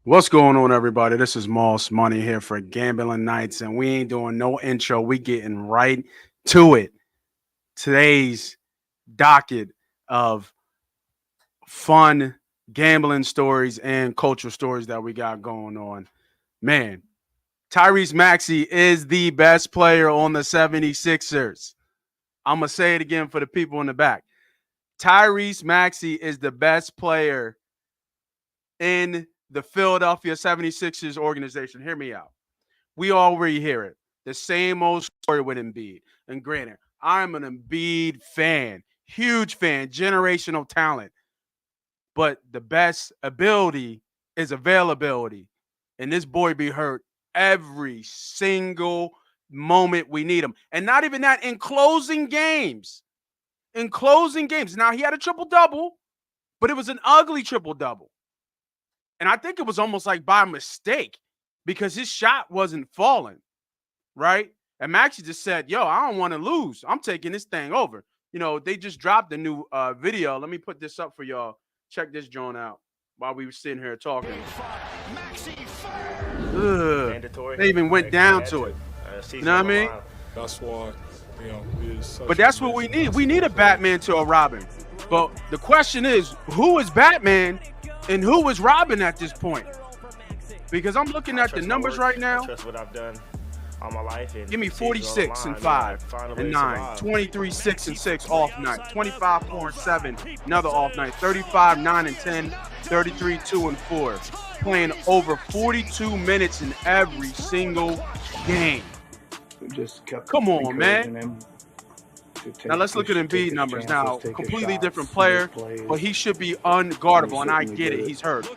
What's going on, everybody? This is Moss Money here for Gambling Nights, and we ain't doing no intro. We getting right to it. Today's docket of fun gambling stories and cultural stories that we got going on. Man, Tyrese Maxey is the best player on the 76ers. I'm going to say it again for the people in the back. Tyrese Maxey is the best player in the Philadelphia 76ers organization. Hear me out. We already hear it. The same old story with Embiid. And granted, I'm an Embiid fan, huge fan, generational talent. But the best ability is availability. And this boy be hurt every single moment we need him. And not even that, in closing games. In closing games. Now, he had a triple-double, but it was an ugly triple-double. And I think it was almost like by mistake because his shot wasn't falling, right? And Maxey just said, yo, I don't want to lose. I'm taking this thing over. You know, they just dropped a new video. Let me put this up for y'all. Check this joint out while we were sitting here talking. They even went down to it. You know what I mean? That's why, but that's what we need. We need a Batman to a Robin. But the question is, who is Batman and who is Robin at this point? Because I'm looking at the numbers right now. Trust what I've done all my life. And give me 46 and 5 and 9, 23, 6 and 6 off night, 25, 4 and 7, another off night, 35, 9 and 10, 33, 2 and 4. Playing over 42 minutes in every single game. Come on, man. Now let's look at Embiid numbers. Now, completely different player, but he should be unguardable, and I get it. He's hurt.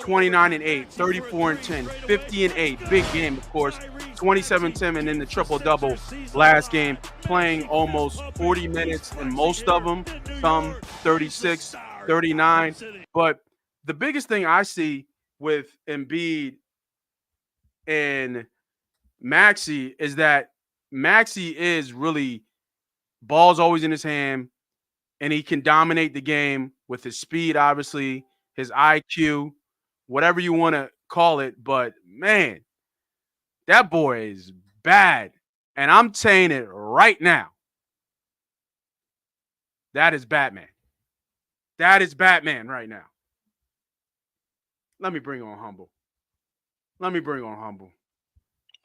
29 and 8, 34 and 10, 50 and 8. Big game, of course. 27-10, and then the triple-double last game, playing almost 40 minutes in most of them, some 36, 39. But the biggest thing I see with Embiid and Maxey is that Maxey is really ball's always in his hand, and he can dominate the game with his speed, obviously, his IQ, whatever you want to call it. But, man, that boy is bad, and I'm saying it right now. That is Batman. That is Batman right now. Let me bring on Humble.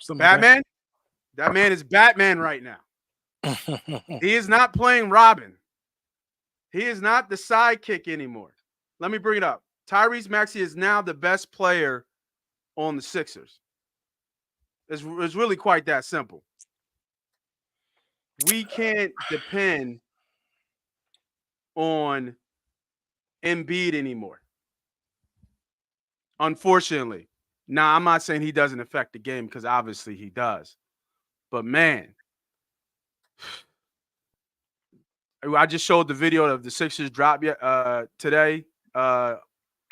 Batman? That man is Batman right now. He is not playing Robin. He is not the sidekick anymore. Let me bring it up. Tyrese Maxey is now the best player on the Sixers. It's really quite that simple. We can't depend on Embiid anymore. Unfortunately. Now, I'm not saying he doesn't affect the game because obviously he does. But, man, I just showed the video of the Sixers drop today.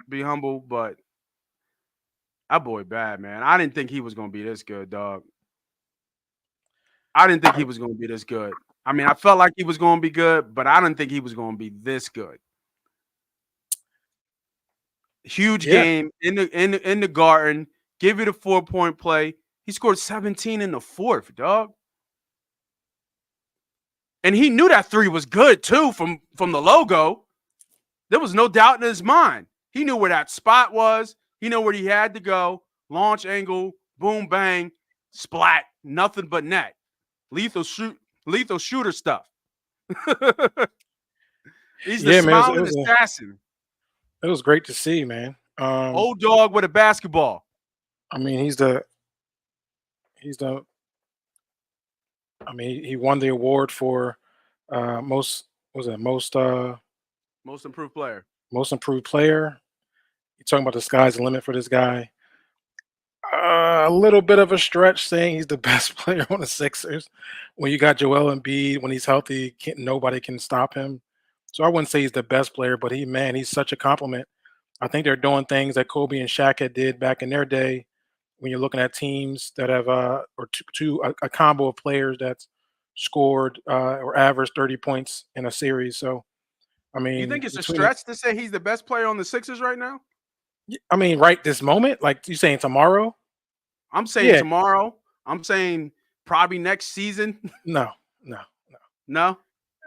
Be humble, but that boy bad, man. I didn't think he was going to be this good, dog. I didn't think he was going to be this good. I mean, I felt like he was going to be good, but I didn't think he was going to be this good. Huge game in the Garden. Give you the 4-point play. He scored 17 in the fourth, dog. And he knew that three was good, too, from the logo. There was no doubt in his mind. He knew where that spot was. He knew where he had to go. Launch angle, boom, bang, splat, nothing but net. Lethal shooter stuff. He's the smiling assassin. It was great to see, man. Old dog with a basketball. I mean, he won the award for most improved player. Most improved player. You're talking about the sky's the limit for this guy. A little bit of a stretch saying he's the best player on the Sixers. When you got Joel Embiid, when he's healthy, nobody can stop him. So I wouldn't say he's the best player, but he's such a compliment. I think they're doing things that Kobe and Shaq did back in their day. When you're looking at teams that have a combo of players that's scored or averaged 30 points in a series. So, I mean, you think it's a stretch to say he's the best player on the Sixers right now? I mean, right this moment, like you saying tomorrow? I'm saying Yeah, tomorrow. I'm saying probably next season. no, no, no,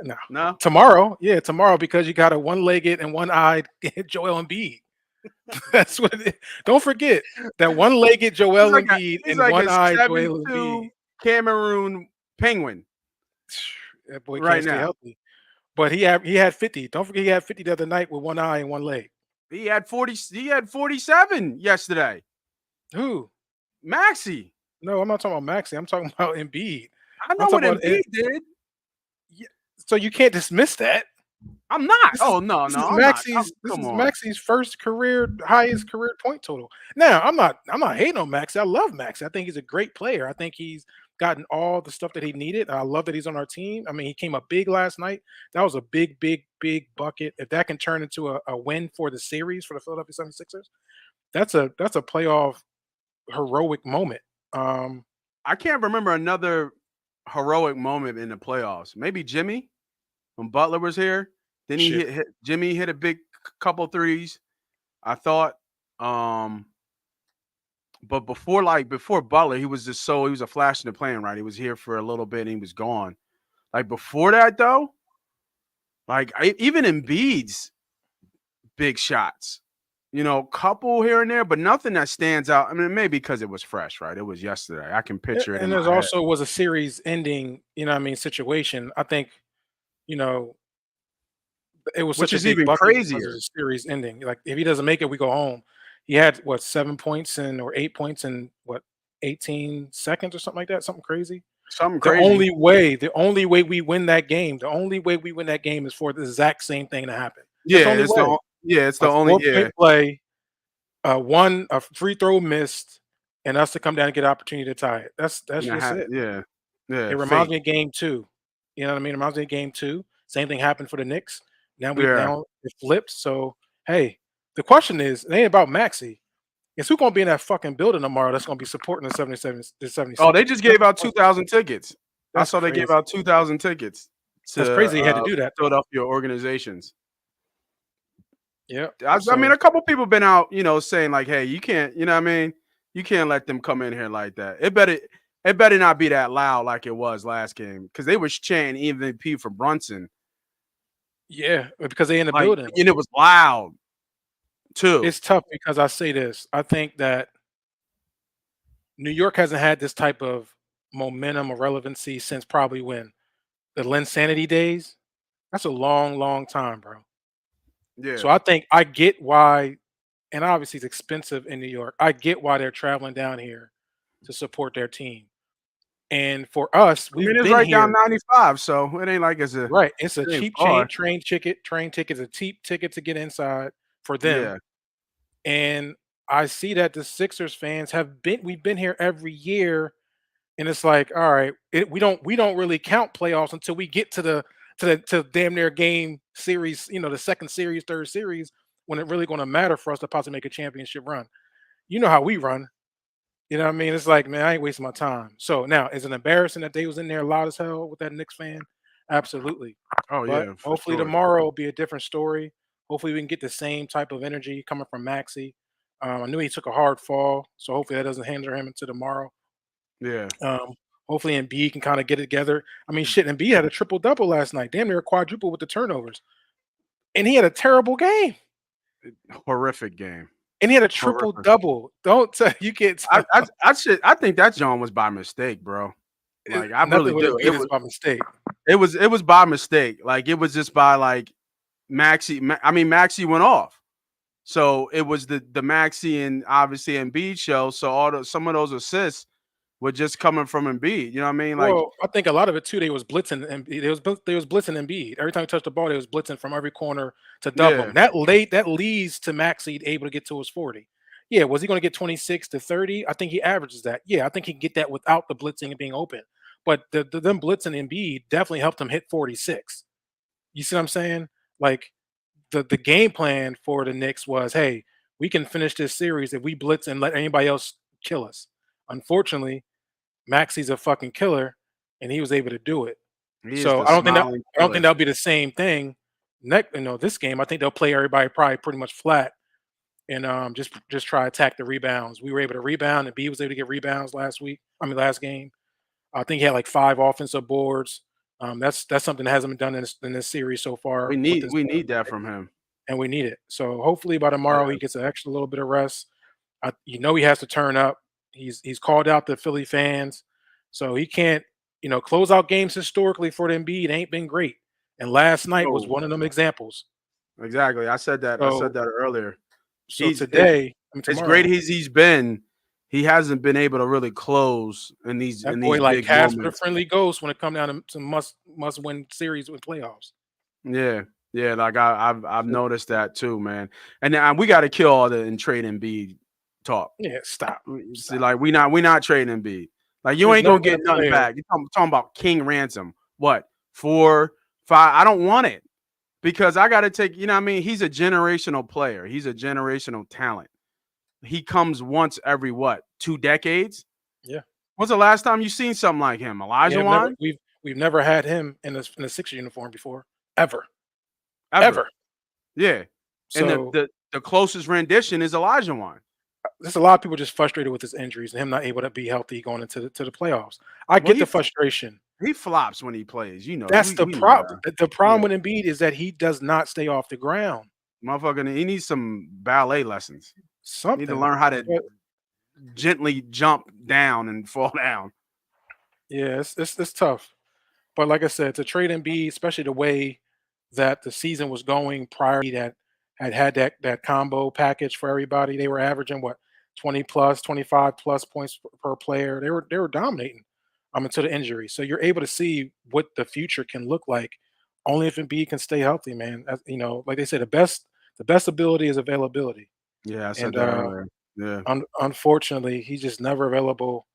No, no. no. Tomorrow, yeah, tomorrow because you got a one-legged and one-eyed Joel Embiid. That's what. Don't forget that one-legged He's Joel like a Embiid he's and like a one-eyed Joel Embiid. 7'2" Cameroon Penguin That boy right can't stay now. healthy. But he had 50. Don't forget he had 50 the other night with one eye and one leg. He had 40. He had 47 yesterday. Who? Maxey. No, I'm not talking about Maxey. I'm talking about Embiid. I I'm know what talking about Embiid did. yeah, so you can't dismiss that. I'm not. This is Oh no, this no, is I'm not. This is Come on. Maxey's first highest career point total. Now, I'm not hating on Maxey. I love Maxey. I think he's a great player. I think he's gotten all the stuff that he needed. I love that he's on our team. I mean, he came up big last night. That was a big, big, big bucket. If that can turn into a win for the series for the Philadelphia 76ers, that's a playoff heroic moment. Um, I can't remember another heroic moment in the playoffs. Maybe Jimmy when Butler was here. Then he shit. Jimmy hit a big couple threes. I thought. But before Butler, he was a flash in the pan, right? He was here for a little bit and he was gone. Like before that though, even Embiid's big shots, couple here and there, but nothing that stands out. I mean, maybe because it was fresh, right? It was yesterday. I can Yeah, picture it in and my there's head. also was a series ending, situation. I think, you know, it was Which such a is big even bucket because of crazier. the series ending. Like if he doesn't make it, we go home. He had what 7 points or 8 points in what 18 seconds or something like that, something crazy. Something The crazy. only way, the only way we win that game, the only way we win that game is for the exact same thing to happen. That's the Yeah, only way. it's the A only 4 point play, a free throw missed, and us to come down and get an opportunity to tie it. That's just it. yeah. Yeah, It reminds fate. me of game two. You know what I mean? It reminds me of game two. Same thing happened for the Knicks. Yeah. Now it flipped. So hey, the question is, it ain't about Maxey. It's who gonna be in that fucking building tomorrow that's gonna be supporting the 77 the Oh, they 76ers. just That's gave the out question. 2,000 tickets. I That's saw they gave crazy. out 2,000 tickets That's to crazy. He had to do that though. Philadelphia organizations. Yeah. I mean, So a couple people been out, saying like, "Hey, you can't," you know what I mean? You can't let them come in here like that. It better not be that loud like it was last game because they was chanting MVP for Brunson, yeah, because they in the like, building. and it was loud too. It's tough because I say this. I think that New York hasn't had this type of momentum or relevancy since probably when the Linsanity days. That's a long, long time, bro. Yeah, So I think I get why, and obviously it's expensive in New York. I get why they're traveling down here to support their team. And for us, I mean we've it's been right down here. 95, so it ain't like Right. It's a it ain't cheap far. train ticket is a cheap ticket to get inside for them. Yeah, And I see that the Sixers fans we've been here every year. And it's like, all right, we don't really count playoffs until we get to damn near game series, the second series, third series, when it really going to matter for us to possibly make a championship run. You know how we run. You know what I mean? It's like, man, I ain't wasting my time. So now, is it embarrassing that they was in there loud as hell with that Knicks fan? Absolutely. oh But yeah, for hopefully sure. tomorrow will be a different story. Hopefully we can get the same type of energy coming from Maxi. I knew he took a hard fall, so hopefully that doesn't hinder him into tomorrow. Yeah, Um, hopefully Embiid can kind of get it together. I mean, shit, Embiid had a triple double last night, damn near a quadruple with the turnovers, and he had a terrible game. horrific game. And he had a triple Horrific. double. Don't tell you can't tell. I think that John was by mistake, bro. Like I really Nothing with do. Embiid is by mistake. It was by mistake. Like it was just by like Maxi went off. So it was the Maxi and obviously Embiid show. So some of those assists were just coming from Embiid. You know what I mean? Like Well, I think a lot of it too. They was blitzing, and they was blitzing Embiid. Every time he touched the ball, they was blitzing from every corner to double yeah, him. That leads to Maxey able to get to his 40. Yeah, was he going to get 26 to 30? I think he averages that. Yeah, I think he can get that without the blitzing and being open. But them blitzing Embiid definitely helped him hit 46. You see what I'm saying? Like the game plan for the Knicks was, hey, we can finish this series if we blitz and let anybody else kill us. Unfortunately, Maxey's a fucking killer, and he was able to do it. he is So the I don't think that smiling I don't think killer. that'll be the same thing. This game, I think they'll play everybody probably pretty much flat, and just try to attack the rebounds. We were able to rebound, and B was able to get rebounds last game. I think he had like 5 offensive boards. That's something that hasn't been done in this series so far with this, We need that from him. and we need it. So hopefully by tomorrow Yeah. he gets an extra little bit of rest. He has to turn up. He's called out the Philly fans, so he can't close out games historically for the Embiid ain't been great. And last night was No, one of them examples. exactly. I said that So earlier. so He's today, I mean, as tomorrow, great as he's been, he hasn't been able to really close in these that boy like big Casper the moments. Friendly Ghost when it come down to must win series with playoffs. Yeah, yeah. Like I've noticed that too, man. And we got to kill all the and trade Embiid talk. Yeah, stop. See, like we not trading Embiid. Like you There's ain't no gonna get better nothing player. back. You're talking about King ransom. What 4, 5? I don't want it because I got to take. You know what I mean? He's a generational player. He's a generational talent. He comes once every 2 decades. Yeah. When's the last time you seen something like him? Elijah Wan? We've never had him in a Sixer uniform before, ever. Yeah. And So the closest rendition is Elijah Wan. there's a lot of people just frustrated with his injuries and him not able to be healthy going into the playoffs. I get the frustration. He flops when he plays. You know, That's the we know problem. that. The problem with Embiid is that he does not stay off the ground. Motherfucker, he needs some ballet lessons. He Something. need to learn how to But, gently jump down and fall down. yeah, it's tough. But like I said, to trade Embiid, especially the way that the season was going prior, that had that combo package for everybody. They were averaging 20 plus, 25 plus points per player. They were dominating until the injury. So you're able to see what the future can look like only if Embiid can stay healthy, man. Like they say, the best ability is availability. Yeah, I said And that earlier. Yeah. unfortunately, he's just never available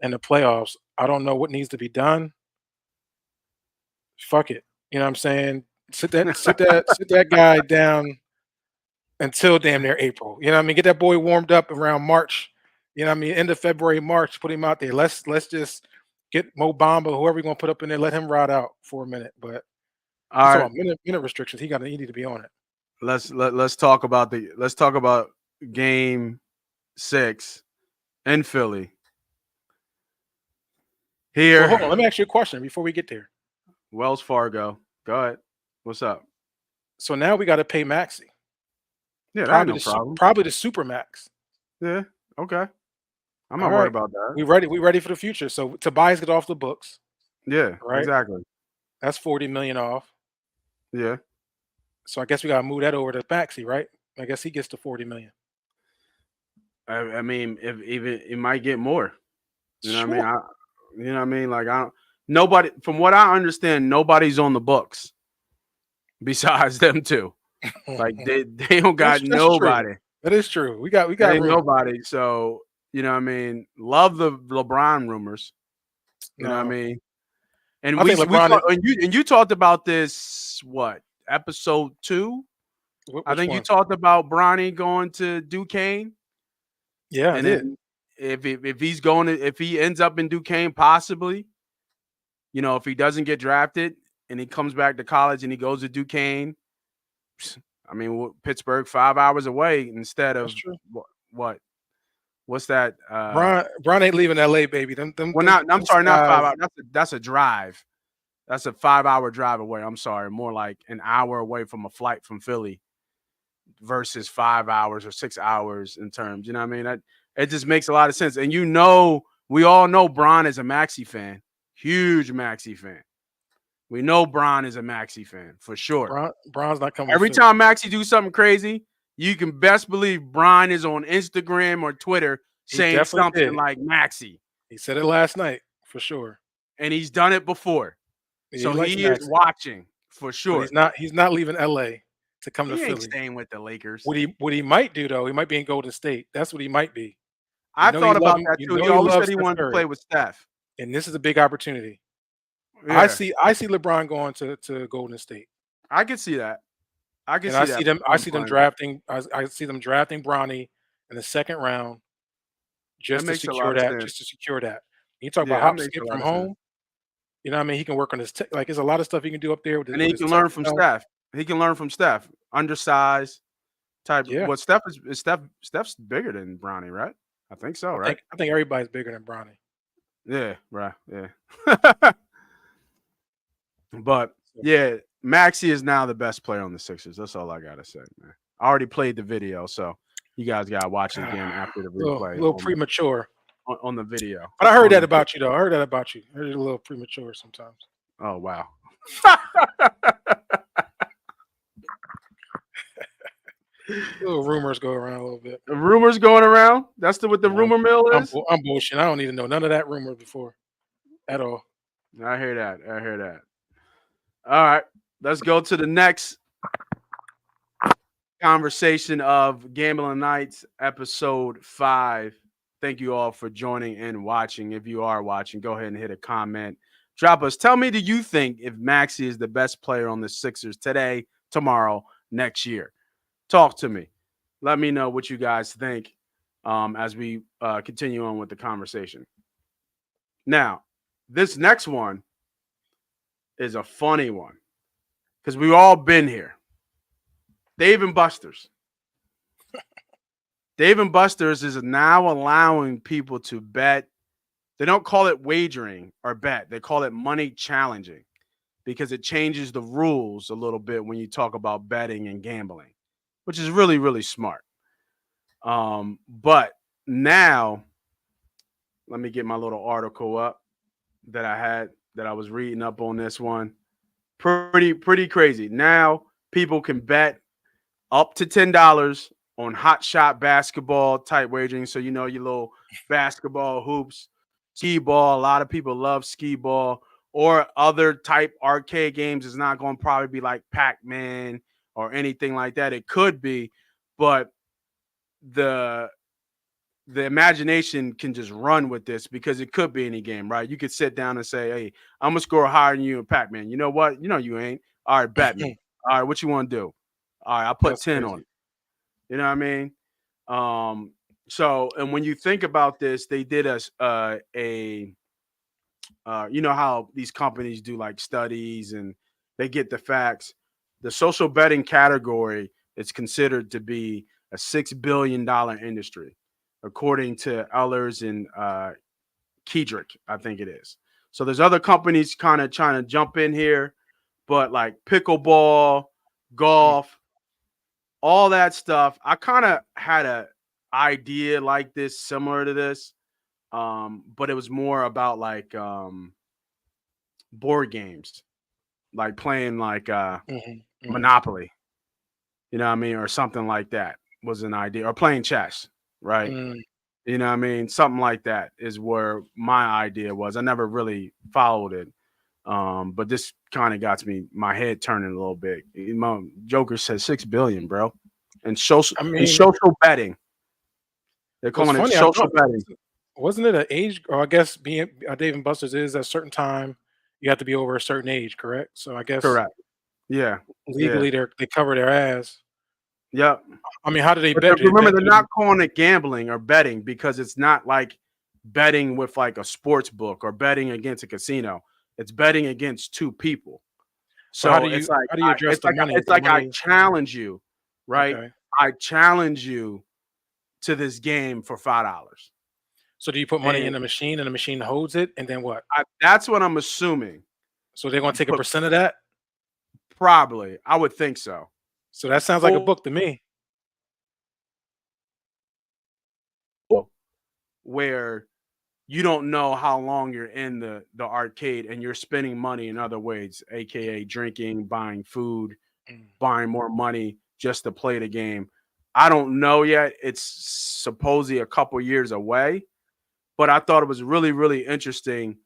in the playoffs. I don't know what needs to be done. Fuck it. You know what I'm saying? Sit that guy down until damn near April. You know what I mean? Get that boy warmed up around March. You know what I mean? End of February, March, put him out there. Let's just get Mo Bamba, whoever you're gonna put up in there, let him ride out for a minute. But All right. minute restrictions. He need to be on it. Let's talk about game 6 in Philly. Here. Well, hold on. Let me ask you a question before we get there. Wells Fargo. Go ahead. What's up? So now we got to pay Maxey. Yeah, that ain't no problem. Probably the super max. Yeah. Okay. I'm not worried about that. We ready for the future. So Tobias get off the books. Yeah, right? exactly. That's $40 million off. Yeah. So I guess we gotta move that over to Maxey, right? I guess he gets the $40 million. I mean, if even it might get more. You know what I mean? You know what I mean? Like nobody, from what I understand, nobody's on the books besides them two. Like they don't got nobody. True. That is true. We got nobody. So you know what I mean? Love the LeBron rumors. You know what I mean? And you talked about this episode 2? I think you talked about Bronny going to Duquesne. Yeah, and then if he ends up in Duquesne, possibly, if he doesn't get drafted and he comes back to college and he goes to Duquesne, I mean, Pittsburgh 5 hours away instead of what's that? Bron ain't leaving LA, baby. I'm sorry, not 5 hours. That's a drive. That's a 5-hour drive away. I'm sorry, more like an hour away from a flight from Philly versus 5 hours or 6 hours in terms. You know what I mean? It just makes a lot of sense. And we all know Bron is a Maxey fan, huge Maxey fan. We know Bron is a Maxey fan for sure. Bron's not coming. Every time Maxey do something crazy, you can best believe Bron is on Instagram or Twitter saying something like Maxey. He said it last night for sure, and he's done it before. So he is watching for sure. He's not leaving LA to come to Philly. He ain't staying with the Lakers. What he might do though, he might be in Golden State. That's what he might be. I thought about that too. He always said he wanted to play with Steph, and this is a big opportunity. Yeah. I see LeBron going to Golden State. I can see that. I see them drafting. I see them drafting Bronny in the second round just to secure that. You talk about hop, skip from home. You know what I mean? He can work on his there's a lot of stuff he can do up there. And he can learn from Steph. He can learn from Steph. Undersized, type. Yeah, What Steph is Steph's bigger than Bronny, right? I think so, right? I think everybody's bigger than Bronny. Yeah, right. Yeah. But So, yeah, Maxey is now the best player on the Sixers. That's all I gotta say, man. I already played the video, so you guys gotta watch it again after the replay little premature. on the video. But I heard On that the- about you, though. I heard that about you. I heard it a little premature sometimes. Oh wow. Little rumors go around a little bit. Rumors going around. That's what the rumor mill is. I'm bullshit. I don't need to know none of that rumor before at all. I hear that. I hear that. All right, let's go to the next conversation of Gambling Nights, episode 5. Thank you all for joining and watching. If you are watching, go ahead and hit a comment. Drop us. Tell me, do you think if Maxey is the best player on the Sixers today, tomorrow, next year? Talk to me. Let me know what you guys think as we continue on with the conversation. Now, this next one is a funny one because we've all been here. Dave and Buster's. Dave and Buster's is now allowing people to bet. They don't call it wagering or bet. They call it money challenging because it changes the rules a little bit when you talk about betting and gambling, which is really, really smart. But now, let me get my little article up that I was reading up on this one. Pretty crazy. Now people can bet up to $10 on hot shot basketball type wagering. So your little basketball hoops, skee ball. A lot of people love skee ball or other type arcade games. It's not going to probably be like Pac-Man or anything like that. It could be, but the imagination can just run with this because it could be any game, right? You could sit down and say, hey, I'm going to score higher than you in Pac-Man. You know what? You ain't. All right, bet me. All right, what you want to do? All right, I'll put 10 on it. You know what I mean? So, and when you think about this, they did you know how these companies do like studies and they get the facts. The social betting category is considered to be a $6 billion industry, according to Ehlers and Kedrick, I think it is. So there's other companies kind of trying to jump in here, but like pickleball, golf, all that stuff. I kind of had a idea like this, similar to this, but it was more about like board games, like playing like Monopoly, you know what I mean, or something like that was an idea, or playing chess, right? You know what I mean? Something like that is where my idea was. I never really followed it. But this kind of got my head turning a little bit. Joker said 6 billion, bro. And social betting. They're calling it social betting. Wasn't it an age, or I guess being Dave and Buster's is at a certain time you have to be over a certain age, correct? So I guess Correct. Yeah. legally they cover their ass. Yep. I mean, how do they bet? Remember, they're not calling it gambling or betting because it's not like betting with like a sports book or betting against a casino. It's betting against two people. So how do you address the money? It's like I challenge you, right? Okay. I challenge you to this game for $5. So do you put money in the machine and the machine holds it, and then what? That's what I'm assuming. So they're going to take a percent of that? Probably. I would think so. So that sounds like a book to me. Where you don't know how long you're in the arcade and you're spending money in other ways, aka drinking, buying food, buying more money just to play the game. I don't know yet. It's supposedly a couple years away, but I thought it was really, really interesting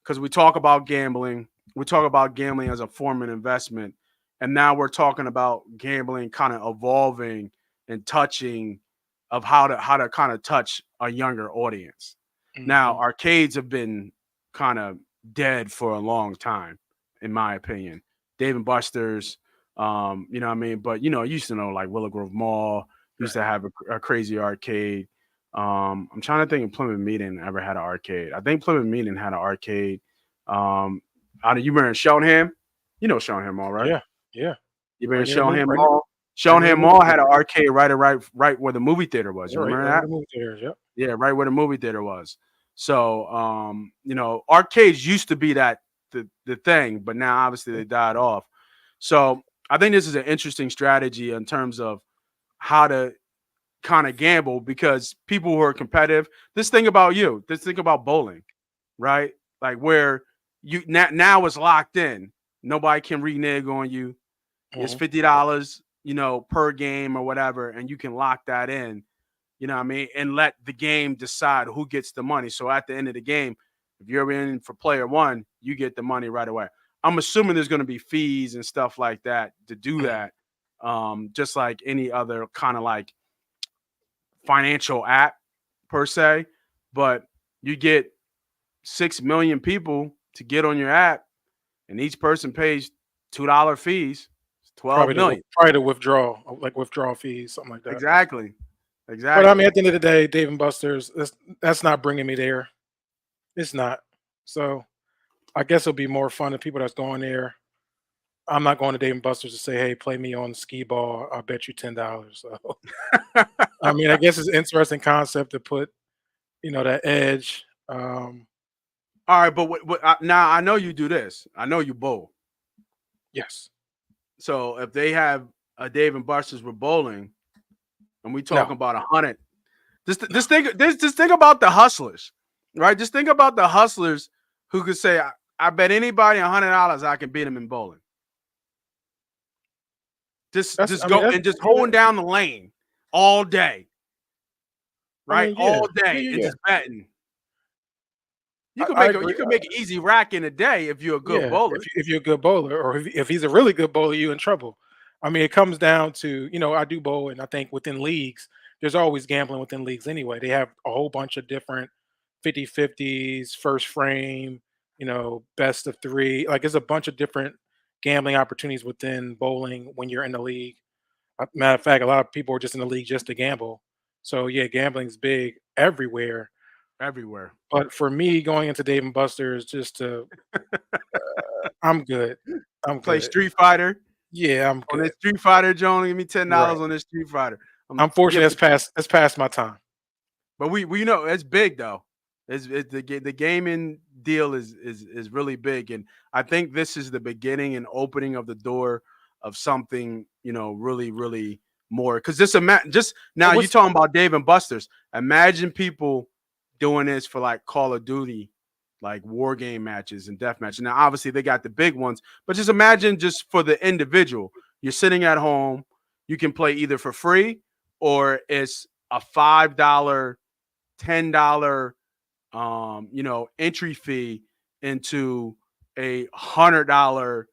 because we talk about gambling. We talk about gambling as a form of investment. And now we're talking about gambling kind of evolving and touching of how to kind of touch a younger audience. Now, arcades have been kind of dead for a long time, in my opinion. Dave and Buster's, you know what I mean? But, used to know like Willow Grove Mall used to have a crazy arcade. I'm trying to think if Plymouth Meeting ever had an arcade. I think Plymouth Meeting had an arcade. You remember Shellingham? You know Shellingham Mall, right? Yeah. You been in Shellingham Mall? Shonehan the Mall movie had an theater. arcade right where the movie theater was. You Right, remember right in that? the movie theaters. Yep. Yeah, right where the movie theater was. So, arcades used to be the thing, but now obviously they died off. So I think this is an interesting strategy in terms of how to kind of gamble because people who are competitive. This thing about you, this thing about bowling, right? Like where you now it's locked in. Nobody can renege on you. It's Mhm. $50, per game or whatever, and you can lock that in. You know what I mean? And let the game decide who gets the money. So at the end of the game, if you're in for player one, you get the money right away. I'm assuming there's going to be fees and stuff like that to do Mhm. that. Just like any other kind of like financial app per se. But you get 6 million people to get on your app, and each person pays $2 fees. It's 12 million. Probably the withdrawal fees, something like that. Exactly. But I mean, Exactly. at the end of the day, Dave and Buster's, that's not bringing me there. It's not. So I guess it'll be more fun if people that's going there. I'm not going to Dave and Buster's to say, "Hey, play me on skee ball. I'll bet you $10." So I mean, I guess it's an interesting concept to put, that edge. All right, but now I know you do this. I know you bowl. Yes. So if they have a Dave and Buster's with bowling, and we No. talking about 100, just think about the hustlers, right? Just think about the hustlers who could say, "I bet anybody $100 I can beat them in bowling." Just go and just holding down the lane all day, right? Yeah. All Yeah, day yeah, and yeah. just betting. You can I make agree. you can make an easy rack in a day if you're a good Yeah, bowler. if you're a good bowler, or if he's a really good bowler, you in trouble. I mean, it comes down to, I do bowl, and I think within leagues, there's always gambling within leagues anyway. They have a whole bunch of different 50-50s, first frame, best of three. Like, there's a bunch of different gambling opportunities within bowling when you're in the league. Matter of fact, a lot of people are just in the league just to gamble. So yeah, gambling's big everywhere. Everywhere. But for me, going into Dave and Buster's just to, I'm good. I'm Play good. Street Fighter. Yeah, I'm On this good. Street Fighter, Joan, give me $10 Right. on this Street Fighter. Yeah, Unfortunately, that's past my time. but we know it's big though. It's the gaming deal is really big, and I think this is the beginning and opening of the door of something really more. Because just now But you what's talking about Dave and Buster's. Imagine people doing this for like Call of Duty, like war game matches and death matches. Now, obviously, they got the big ones, but just imagine just for the individual. You're sitting at home, you can play either for free or it's a $5, $10, entry fee into a $100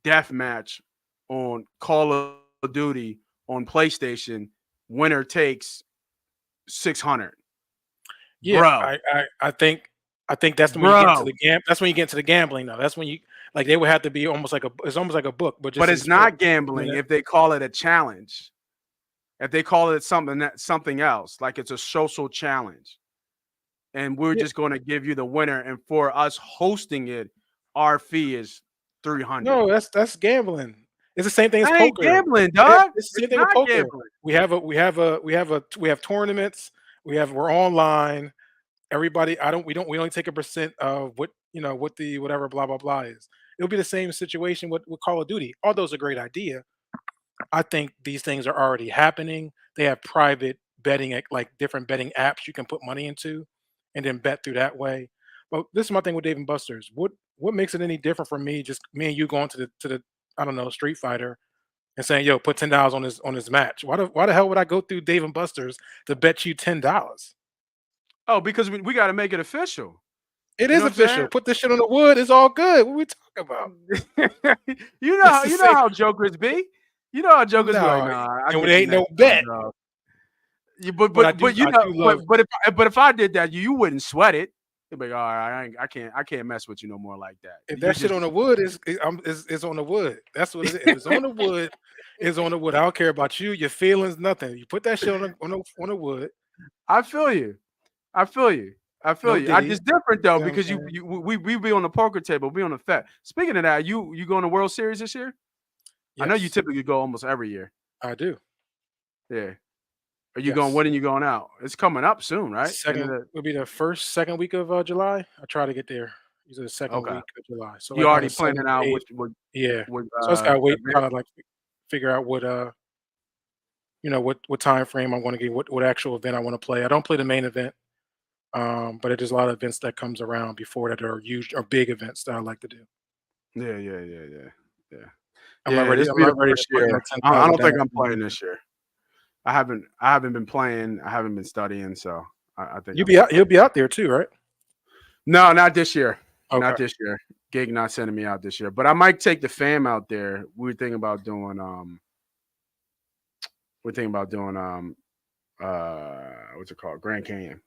death match on Call of Duty on PlayStation. Winner takes 600, Yeah, bro, I think that's when you get into bro. that's when you get into the gambling now. That's when you, like, they would have to be almost like it's almost like a book, but But just in it's not sports. I mean, gambling if they call it a challenge. If they call it something else, like it's a social challenge, and we're yeah, just going to give you the winner, and for us hosting it, our fee is 300. no, that's gambling. It's the same thing as That ain't poker. gambling, Yeah, dog. it's the It's same thing with not poker. gambling. We have tournaments. We're online. Everybody, we only take a percent of what the whatever blah blah blah is. It'll be the same situation with Call of Duty. All those are a great idea. I think these things are already happening. They have private betting, like different betting apps you can put money into, and then bet through that way. But this is my thing with Dave and Buster's. What makes it any different from me? Just me and you going to the I don't know, Street Fighter, and saying, "Yo, put $10 on this match." Why the hell would I go through Dave and Buster's to bet you $10? Oh, because we got to make it official. It You is know what official. I'm Put this shit on the wood. It's all good. What we talking about? saying? It's the You know same. how jokers be. You know how jokers be like, No, nah, I and get there you ain't no next time, bet. dog. Yeah, but But I but do but you I know, do love, but if I did that, you wouldn't sweat it. You'd be like, all right, I can't mess with you no more like that. if You that shit just on the wood is on the wood. That's what it is. If it's on the wood, it's on the wood. I don't care about you, your feelings, nothing. You put that shit on the wood. I feel you. I feel you. I feel No you. I Diddy. just different though You know what I'm because saying? we be on the poker table, be on the fat. Speaking of that, you going to World Series this year? I know you Yes. typically go almost every year. I do. Yeah. Are you going? Yes. When are you going out? It's coming up soon, right? End of Second would be the second week of July. I try to get there. Usually the second okay. week of July. So You like on already the planning 7th, out 8th. Yeah. what So I just gotta wait, event? kind of like figure out what what time frame I want to get, what actual event I want to play. I don't play the main event, but there's a lot of events that comes around before that are huge or big events that I like to do. Yeah. I'm not Yeah, ready. this I'm will be the not ready to first put year. ten I thousand don't down. think I'm playing this year. I haven't been playing. I haven't been studying, so I think I'm just You'll playing. be out there too, right? No, not this year. Not Okay. this year. Gig not sending me out this year. But I might take the fam out there. We're thinking about doing what's it called? Grand Canyon.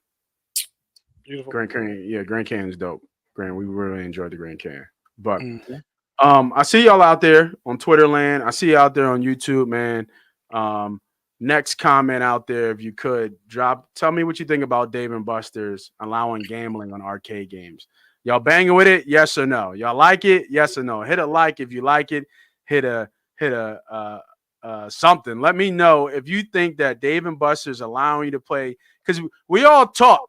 Beautiful. Grand Canyon. Yeah, Grand Canyon's dope. We really enjoyed the Grand Canyon. But Mhm. I see y'all out there on Twitter land. I see you out there on YouTube, man. Next comment out there, if you could tell me what you think about Dave and Buster's allowing gambling on arcade games. Y'all banging with it? Yes or no? Y'all like it? Yes or no? Hit a like if you like it. Hit a something. Let me know if you think that Dave and Buster's allowing you to play, because we all talk.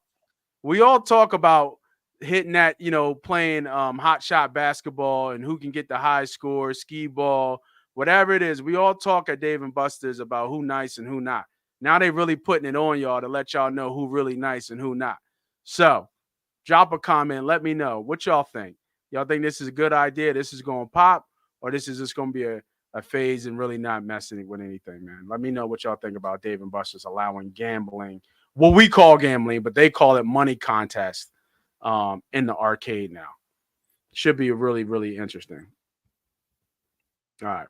We all talk about hitting that, playing hot shot basketball and who can get the high score, skee ball, whatever it is. We all talk at Dave and Buster's about who nice and who not. Now they really putting it on y'all to let y'all know who really nice and who not. So drop a comment. Let me know what y'all think. Y'all think this is a good idea? This is going to pop, or this is just going to be a phase and really not messing with anything, man. Let me know what y'all think about Dave and Buster's allowing gambling, what we call gambling, but they call it money contest in the arcade now. Should be really, really interesting. All right.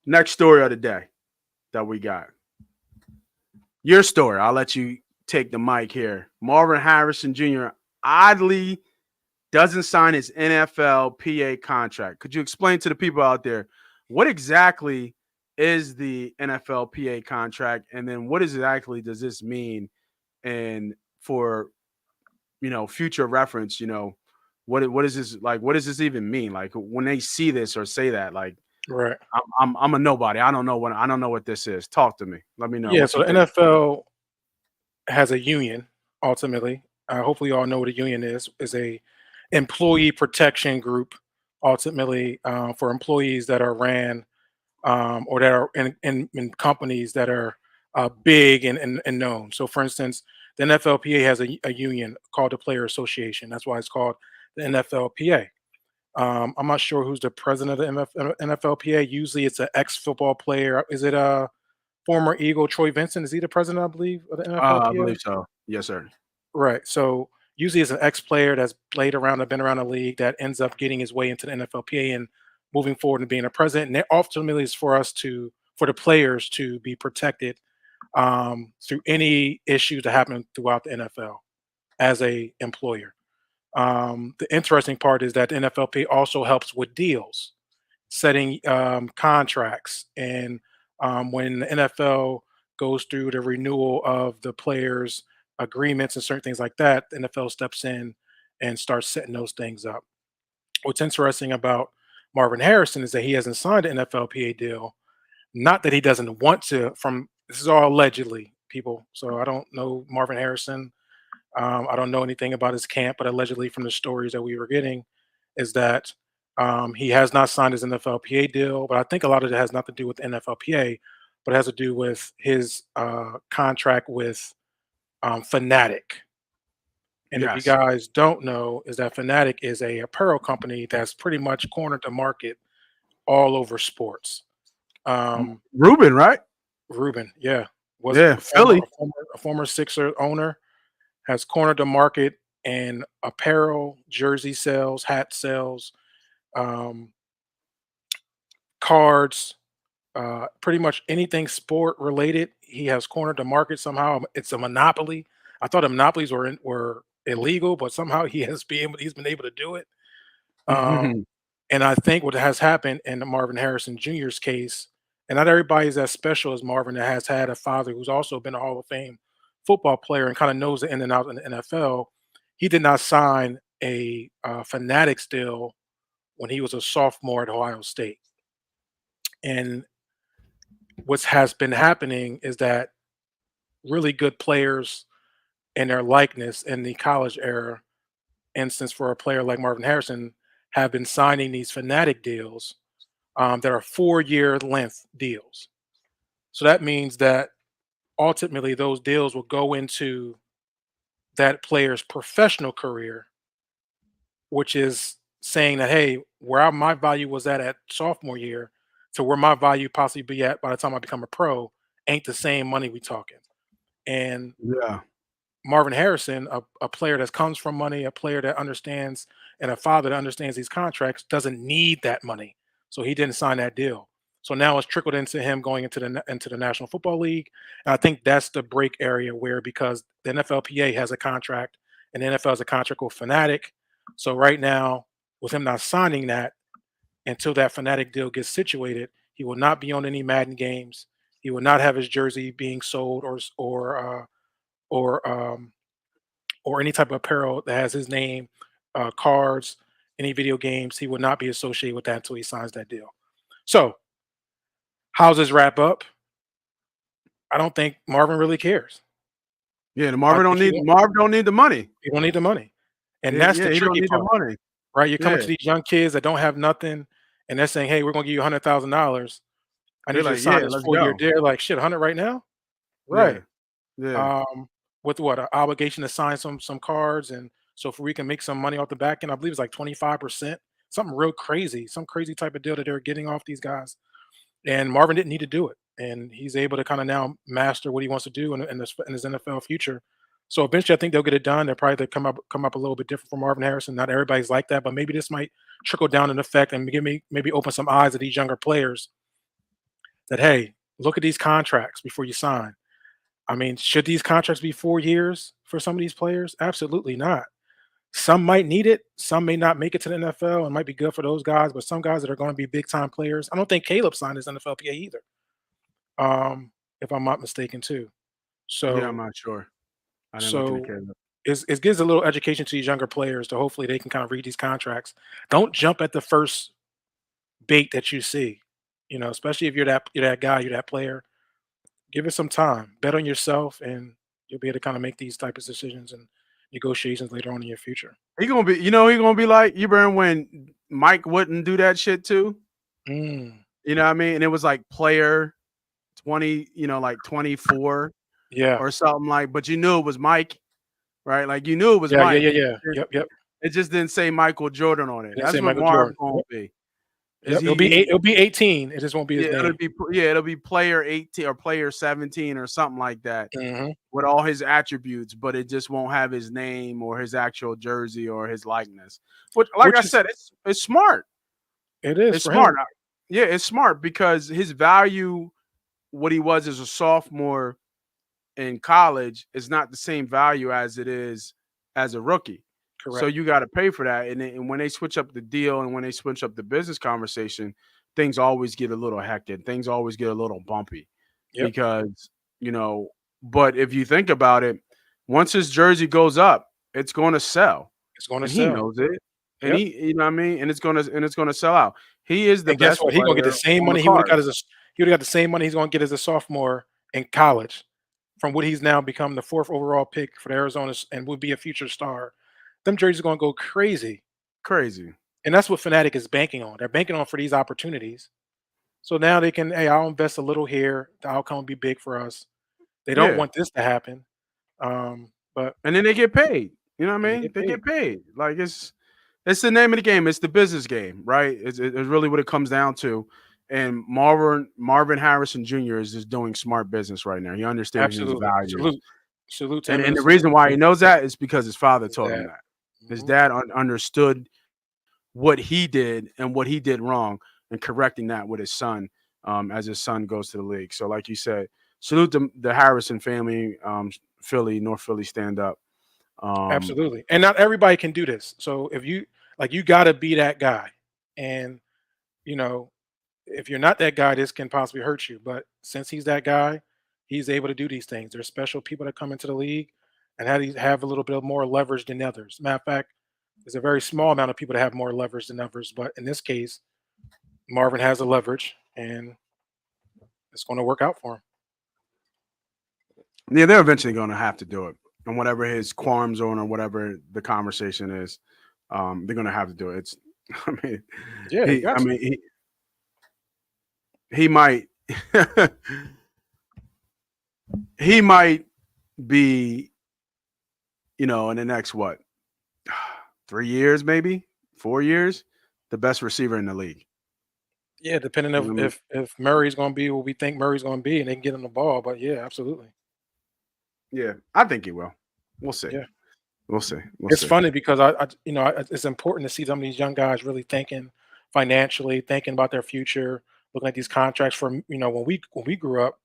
Next story of the day that we got. Your story. I'll let you take the mic here. Marvin Harrison Jr. oddly doesn't sign his NFL PA contract. Could you explain to the people out there what exactly is the NFL PA contract, and then what exactly does this mean? And for future reference, what is this like? What does this even mean? Like when they see this or say that, like Right. I'm a nobody. I don't know what this is. Talk to me. Let me know Yeah. what So you the think. NFL has a union ultimately. Hopefully, you all know what a union is. Is a employee protection group ultimately for employees that are ran or that are in companies that are big and known. So, for instance, the NFLPA has a union called the Player Association. That's why it's called the NFLPA. I'm not sure who's the president of the NFLPA. Usually, it's an ex-football player. Is it a former Eagle Troy Vincent? Is he the president, I believe, of the I NFLPA? believe so. Yes, sir. Right. So usually it's an ex-player that's played around, that been around the league, that ends up getting his way into the NFLPA and moving forward and being a president. And it ultimately is for the players to be protected through any issues that happen throughout the NFL as a employer. The interesting part is that the NFLPA also helps with deals, setting contracts, and when the NFL goes through the renewal of the players' agreements and certain things like that, the NFL steps in and starts setting those things up. What's interesting about Marvin Harrison is that he hasn't signed an NFLPA deal. Not that he doesn't want to. From this is all allegedly, people. So I don't know Marvin Harrison. I don't know anything about his camp, but allegedly from the stories that we were getting, is that he has not signed his NFLPA deal. But I think a lot of it has nothing to do with NFLPA, but it has to do with his contract with Fanatic. And if you Yes. guys don't know, is that Fanatic is a apparel company that's pretty much cornered the market all over sports. Um, Ruben, right? Ruben, yeah, was Yeah, Philly. a former Sixer owner, has cornered the market in apparel, jersey sales, hat sales, um, cards, pretty much anything sport related. He has cornered the market somehow. It's a monopoly. I thought the monopolies were illegal, but somehow he's been able to do it. Um, and I think what has happened in the Marvin Harrison Jr.'s case, and not everybody's as special as Marvin that has had a father who's also been a Hall of Fame football player and kind of knows the in and out in the NFL. He did not sign a Fanatics deal when he was a sophomore at Ohio State. And what has been happening is that really good players and their likeness in the college era, instance for a player like Marvin Harrison, have been signing these fanatic deals that are 4-year length deals. So that means that ultimately those deals will go into that player's professional career, which is saying that, hey, my value was at sophomore year to where my value possibly be at by the time I become a pro ain't the same money we talking. And Yeah. Marvin Harrison, a player that comes from money, a player that understands, and a father that understands these contracts, doesn't need that money, so he didn't sign that deal. So now it's trickled into him going into the National Football League, and I think that's the break area where, because the NFLPA has a contract and the NFL has a contract with Fanatic, so right now with him not signing that until that Fanatic deal gets situated, he will not be on any Madden games. He will not have his jersey being sold or or any type of apparel that has his name, cards, any video games. He will not be associated with that until he signs that deal. So, how's this wrap up? I don't think Marvin really cares. Yeah, the I Marvin don't think need Marv don't need the money. he don't need the money, and Yeah, that's yeah, the he don't tricky need the part, money. right? You're coming Yeah. to these young kids that don't have nothing, and they're saying, "Hey, we're gonna give you $100,000. I They're need you to like, sign yeah, this let's 4-year go. deal." Like, shit, 100 right now, Yeah, right? yeah. Um, with what, an obligation to sign some cards, and so if we can make some money off the back end, I believe it's like 25%, something real crazy, some crazy type of deal that they're getting off these guys. And Marvin didn't need to do it, and he's able to kind of now master what he wants to do in his NFL future. So eventually, I think they'll get it done. They'll probably come up a little bit different for Marvin Harrison. Not everybody's like that, but maybe this might trickle down in effect and maybe open some eyes to these younger players that, hey, look at these contracts before you sign. I mean, should these contracts be 4 years for some of these players? Absolutely not. Some might need it. Some may not make it to the NFL and might be good for those guys, but some guys that are going to be big time players. I don't think Caleb signed his NFLPA either, if I'm not mistaken, too. Yeah, I'm So, not sure. I didn't look into so Caleb. it gives a little education to these younger players to hopefully they can kind of read these contracts. Don't jump at the first bait that you see, especially if you're that guy, you're that player. Give it some time. Bet on yourself, and you'll be able to kind of make these types of decisions and negotiations later on in your future. He gonna be, he gonna be like, you remember when Mike wouldn't do that shit too? Mm, You know what I mean? And it was like player 20, like 24 yeah. or something like, but you knew it was Mike, right? Like you knew it was Yeah, yeah, Mike. yeah, yeah. Yep, yep. It just didn't say Michael Jordan on it. Didn't That's say what Michael Marv Jordan. gonna Yep, be. Is yep. It'll be 18. It just won't be his yeah, name. it'll be player 18 or player 17 or something like that Hmm. with all his attributes, but it just won't have his name or his actual jersey or his likeness. Which, like I Which is said, it's smart. it is It's for him. smart. Yeah, it's smart because his value, what he was as a sophomore in college, is not the same value as it is as a rookie. So Correct. you got to pay for that. And when they switch up the deal and when they switch up the business conversation, things always get a little hectic. Things always get a little bumpy Yep. because, you know, but if you think about it, once his jersey goes up, it's going to sell. It's going to And he sell. knows it. And Yep. you know what I mean? And it's gonna sell out. He is the And guess best what? He's gonna get the player same on the money card. he would have got the same money he's gonna get as a sophomore in college from what he's now become the 4th overall pick for the Arizona and will be a future star. Them jerseys are gonna go crazy. Crazy. And that's what Fnatic is banking on. They're banking on for these opportunities. So now they can, hey, I'll invest a little here. The outcome will be big for us. They don't Yeah. want this to happen. But And then they get paid. You know what and I they mean? get They paid. get paid. Like it's the name of the game. It's the business game, right? It's really what it comes down to. And Marvin Harrison Jr. is just doing smart business right now. He understands his Absolutely. value. Salute to him And and the his reason why he knows that is because his father taught him dad. that. His Mhm. dad understood what he did and what he did wrong and correcting that with his son as his son goes to the league. So, like you said, salute the Harrison family, Philly, North Philly, stand up. Um, Absolutely. And not everybody can do this. So if you gotta be that guy. And you know, if you're not that guy, this can possibly hurt you. But since he's that guy, he's able to do these things. There's special people that come into the league and have a little bit more leverage than others. Matter of fact, there's a very small amount of people that have more leverage than others. But in this case, Marvin has the leverage, and it's going to work out for him. Yeah, they're eventually going to have to do it, and whatever his qualms on or whatever the conversation is, they're going to have to do it. It's, I mean, Yeah, he might, he might be, in the next 3 years, maybe 4 years, the best receiver in the league. Yeah, depending on if Murray's going to be what we think Murray's going to be, and they can get him the ball. But yeah, absolutely. Yeah, I think he will. We'll see. Yeah. We'll see. It's funny because it's important to see some of these young guys really thinking financially, thinking about their future, looking at these contracts. From when we grew up,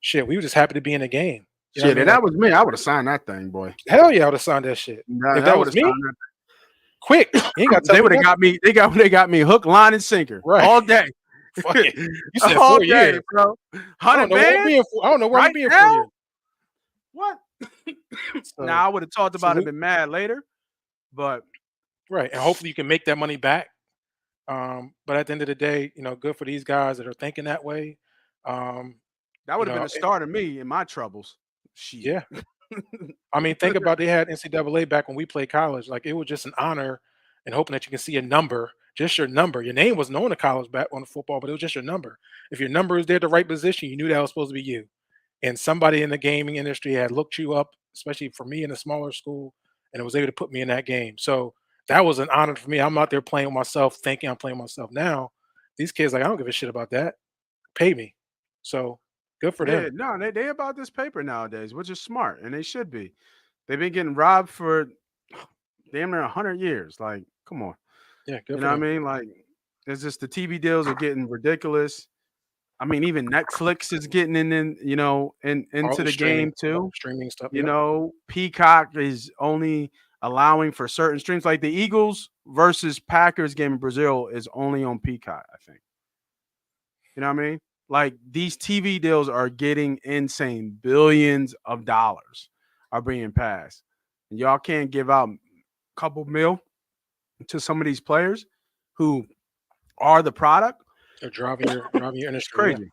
shit, we were just happy to be in the game. Shit, if that was me, I would have signed that thing, boy. Hell yeah, I would have signed that shit. If that was me, quick. You ain't got they would have got me. They got me hook, line, and sinker all day. You said 4 years, bro. I don't know where I'm being 4 years. What? Now I would have talked about it, been mad later, but right, and hopefully you can make that money back. But at the end of the day, good for these guys that are thinking that way. That would have been the start of me in my troubles. Shit. Yeah. I mean, think about they had NCAA back when we played college. Like, it was just an honor and hoping that you can see a number, just your number. Your name was known to college back on football, but it was just your number. If your number is there at the right position, you knew that was supposed to be you. And somebody in the gaming industry had looked you up, especially for me in a smaller school, and it was able to put me in that game. So that was an honor for me. I'm out there playing with myself, thinking I'm playing myself. Now, these kids, like, I don't give a shit about that. Pay me. So good for them. No, they about this paper nowadays, which is smart, and they should be. They've been getting robbed for damn near 100 years. Like, come on. Yeah, good. You know what I mean? Like, it's just the TV deals are getting ridiculous. I mean, even Netflix is getting into the game too. Streaming stuff. Peacock is only allowing for certain streams. Like the Eagles versus Packers game in Brazil is only on Peacock, I think. You know what I mean? Like, these TV deals are getting insane. Billions of dollars are being passed. And y'all can't give out a couple mil to some of these players who are the product. They're driving your industry. It's crazy.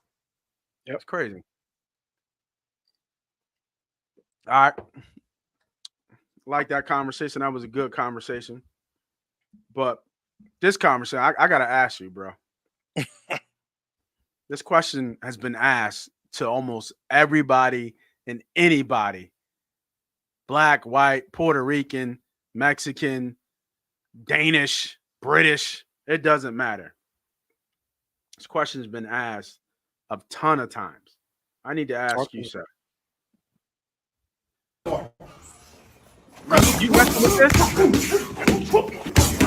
Yep. It's crazy. All right. Like that conversation. That was a good conversation. But this conversation, I got to ask you, bro. This question has been asked to almost everybody and anybody. Black, white, Puerto Rican, Mexican, Danish, British. It doesn't matter. This question has been asked a ton of times. I need to ask you, sir. You messing with this?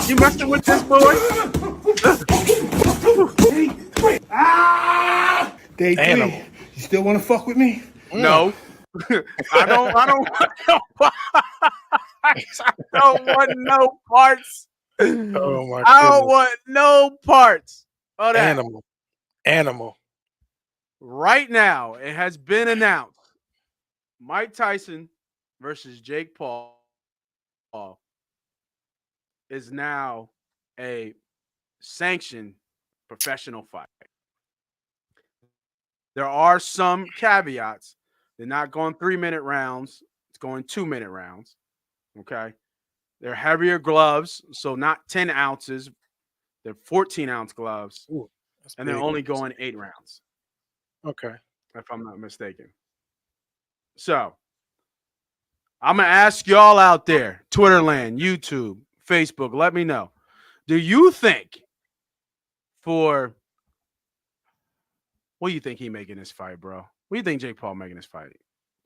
You messing with this, boy? Day three. Animal. You still want to fuck with me? No. I don't want no parts. I don't want no parts. Oh my! I don't want no parts of that. Animal. Right now, it has been announced: Mike Tyson versus Jake Paul is now a sanctioned professional fight. There are some caveats. They're not going 3-minute rounds. It's going 2-minute rounds. Okay. They're heavier gloves, so not 10 ounces. They're 14-ounce gloves. Ooh, and they're only going 8 rounds. Okay. If I'm not mistaken. So, I'm going to ask y'all out there, Twitterland, YouTube, Facebook, let me know. Do you think what do you think he making this fight, bro? What do you think Jake Paul making this fight?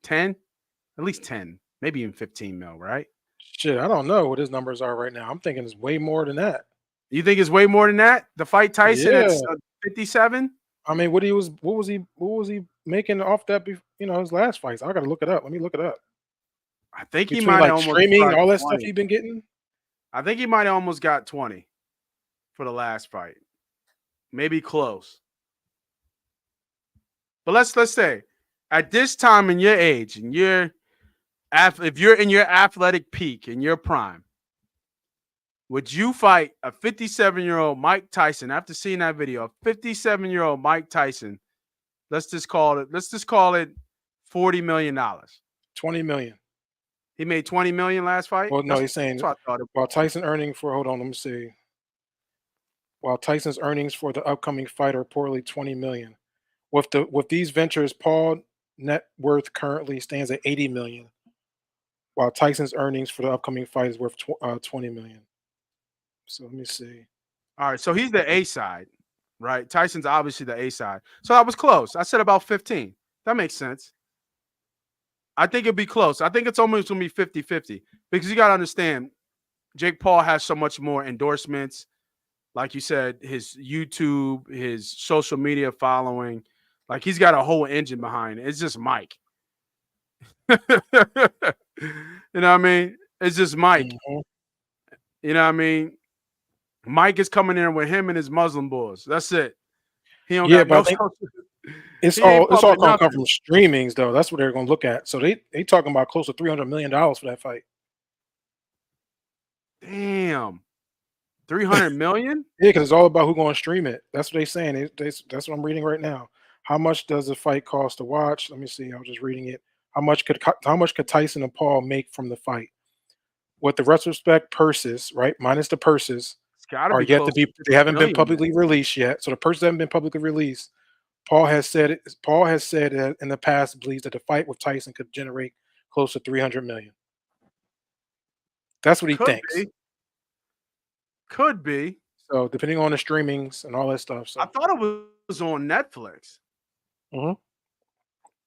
10? At least 10. Maybe even 15 mil, right? Shit, I don't know what his numbers are right now. I'm thinking it's way more than that. You think it's way more than that? The fight Tyson at 57? I mean, what was he making off that? His last fights. I got to look it up. Let me look it up. I think Between, he might like, almost streaming got all that 20. stuff he's been getting. I think he might have almost got 20 for the last fight. Maybe close. But let's say at this time in your age, and if you're in your athletic peak, in your prime, would you fight a 57-year-old Mike Tyson after seeing that video? A 57-year-old Mike Tyson Let's just call it $40 million. 20 million. He made 20 million last fight. Well, no, he's saying That's what I thought. while Tyson earning for hold on, let me see. While Tyson's earnings for the upcoming fight are reportedly 20 million. With these ventures, Paul net worth currently stands at 80 million, while Tyson's earnings for the upcoming fight is worth 20 million. So let me see. All right, so he's the A side, right? Tyson's obviously the A side. So I was close. I said about 15. That makes sense. I think it'd be close. I think it's almost going to be 50-50 because you got to understand, Jake Paul has so much more endorsements. Like you said, his YouTube, his social media following, like he's got a whole engine behind it. It's just Mike. You know what I mean? It's just Mike. Mhm. You know what I mean? Mike is coming in with him and his Muslim boys. That's it. He don't Yeah, got but no I think social. it's He ain't all pumping going to come nothing. from streamings though. That's what they're going to look at. So they talking about close to $300 million for that fight. Damn. 300 million? Yeah, because it's all about who's going to stream it. That's what they're saying. That's what I'm reading right now. How much does the fight cost to watch? Let me see. I was just reading it. How much could Tyson and Paul make from the fight? With the retrospect purses, right, minus the purses, It's got to are be yet close to be. to They 50 haven't been million. publicly released yet. So the purses haven't been publicly released. Paul has said that in the past believes that the fight with Tyson could generate close to 300 million. That's what he Could thinks. be. Could be. So depending on the streamings and all that stuff. So I thought it was on Netflix. Mhm.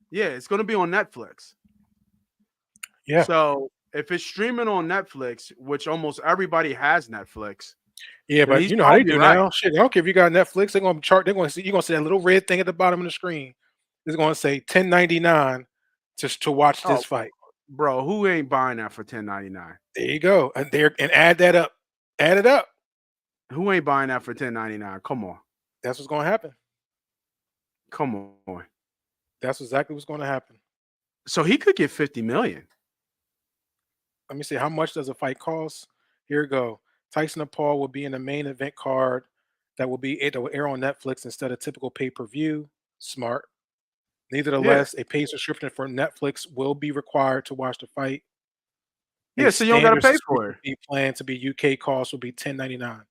Yeah, it's going to be on Netflix. Yeah. So if it's streaming on Netflix, which almost everybody has Netflix. Yeah, then but he's you know how they probably do right. now. Shit, I don't care if you got Netflix. They're gonna chart. They're gonna see. You're gonna see that little red thing at the bottom of the screen. It's gonna say 1099 just to watch Oh, this fight. bro, who ain't buying that for 10.99? There you go. And add that up. Add it up. Who ain't buying that for 10.99? Come on. That's what's gonna happen. Come on. That's exactly what's gonna happen. So he could get 50 million. Let me see. How much does a fight cost? Here we go. Tyson and Paul will be in the main event card that will air on Netflix instead of typical pay-per-view. Smart. Nevertheless, a paid subscription for Netflix will be required to watch the fight. Yeah, so you don't got to pay for it. The plan to be UK cost will be $10.99.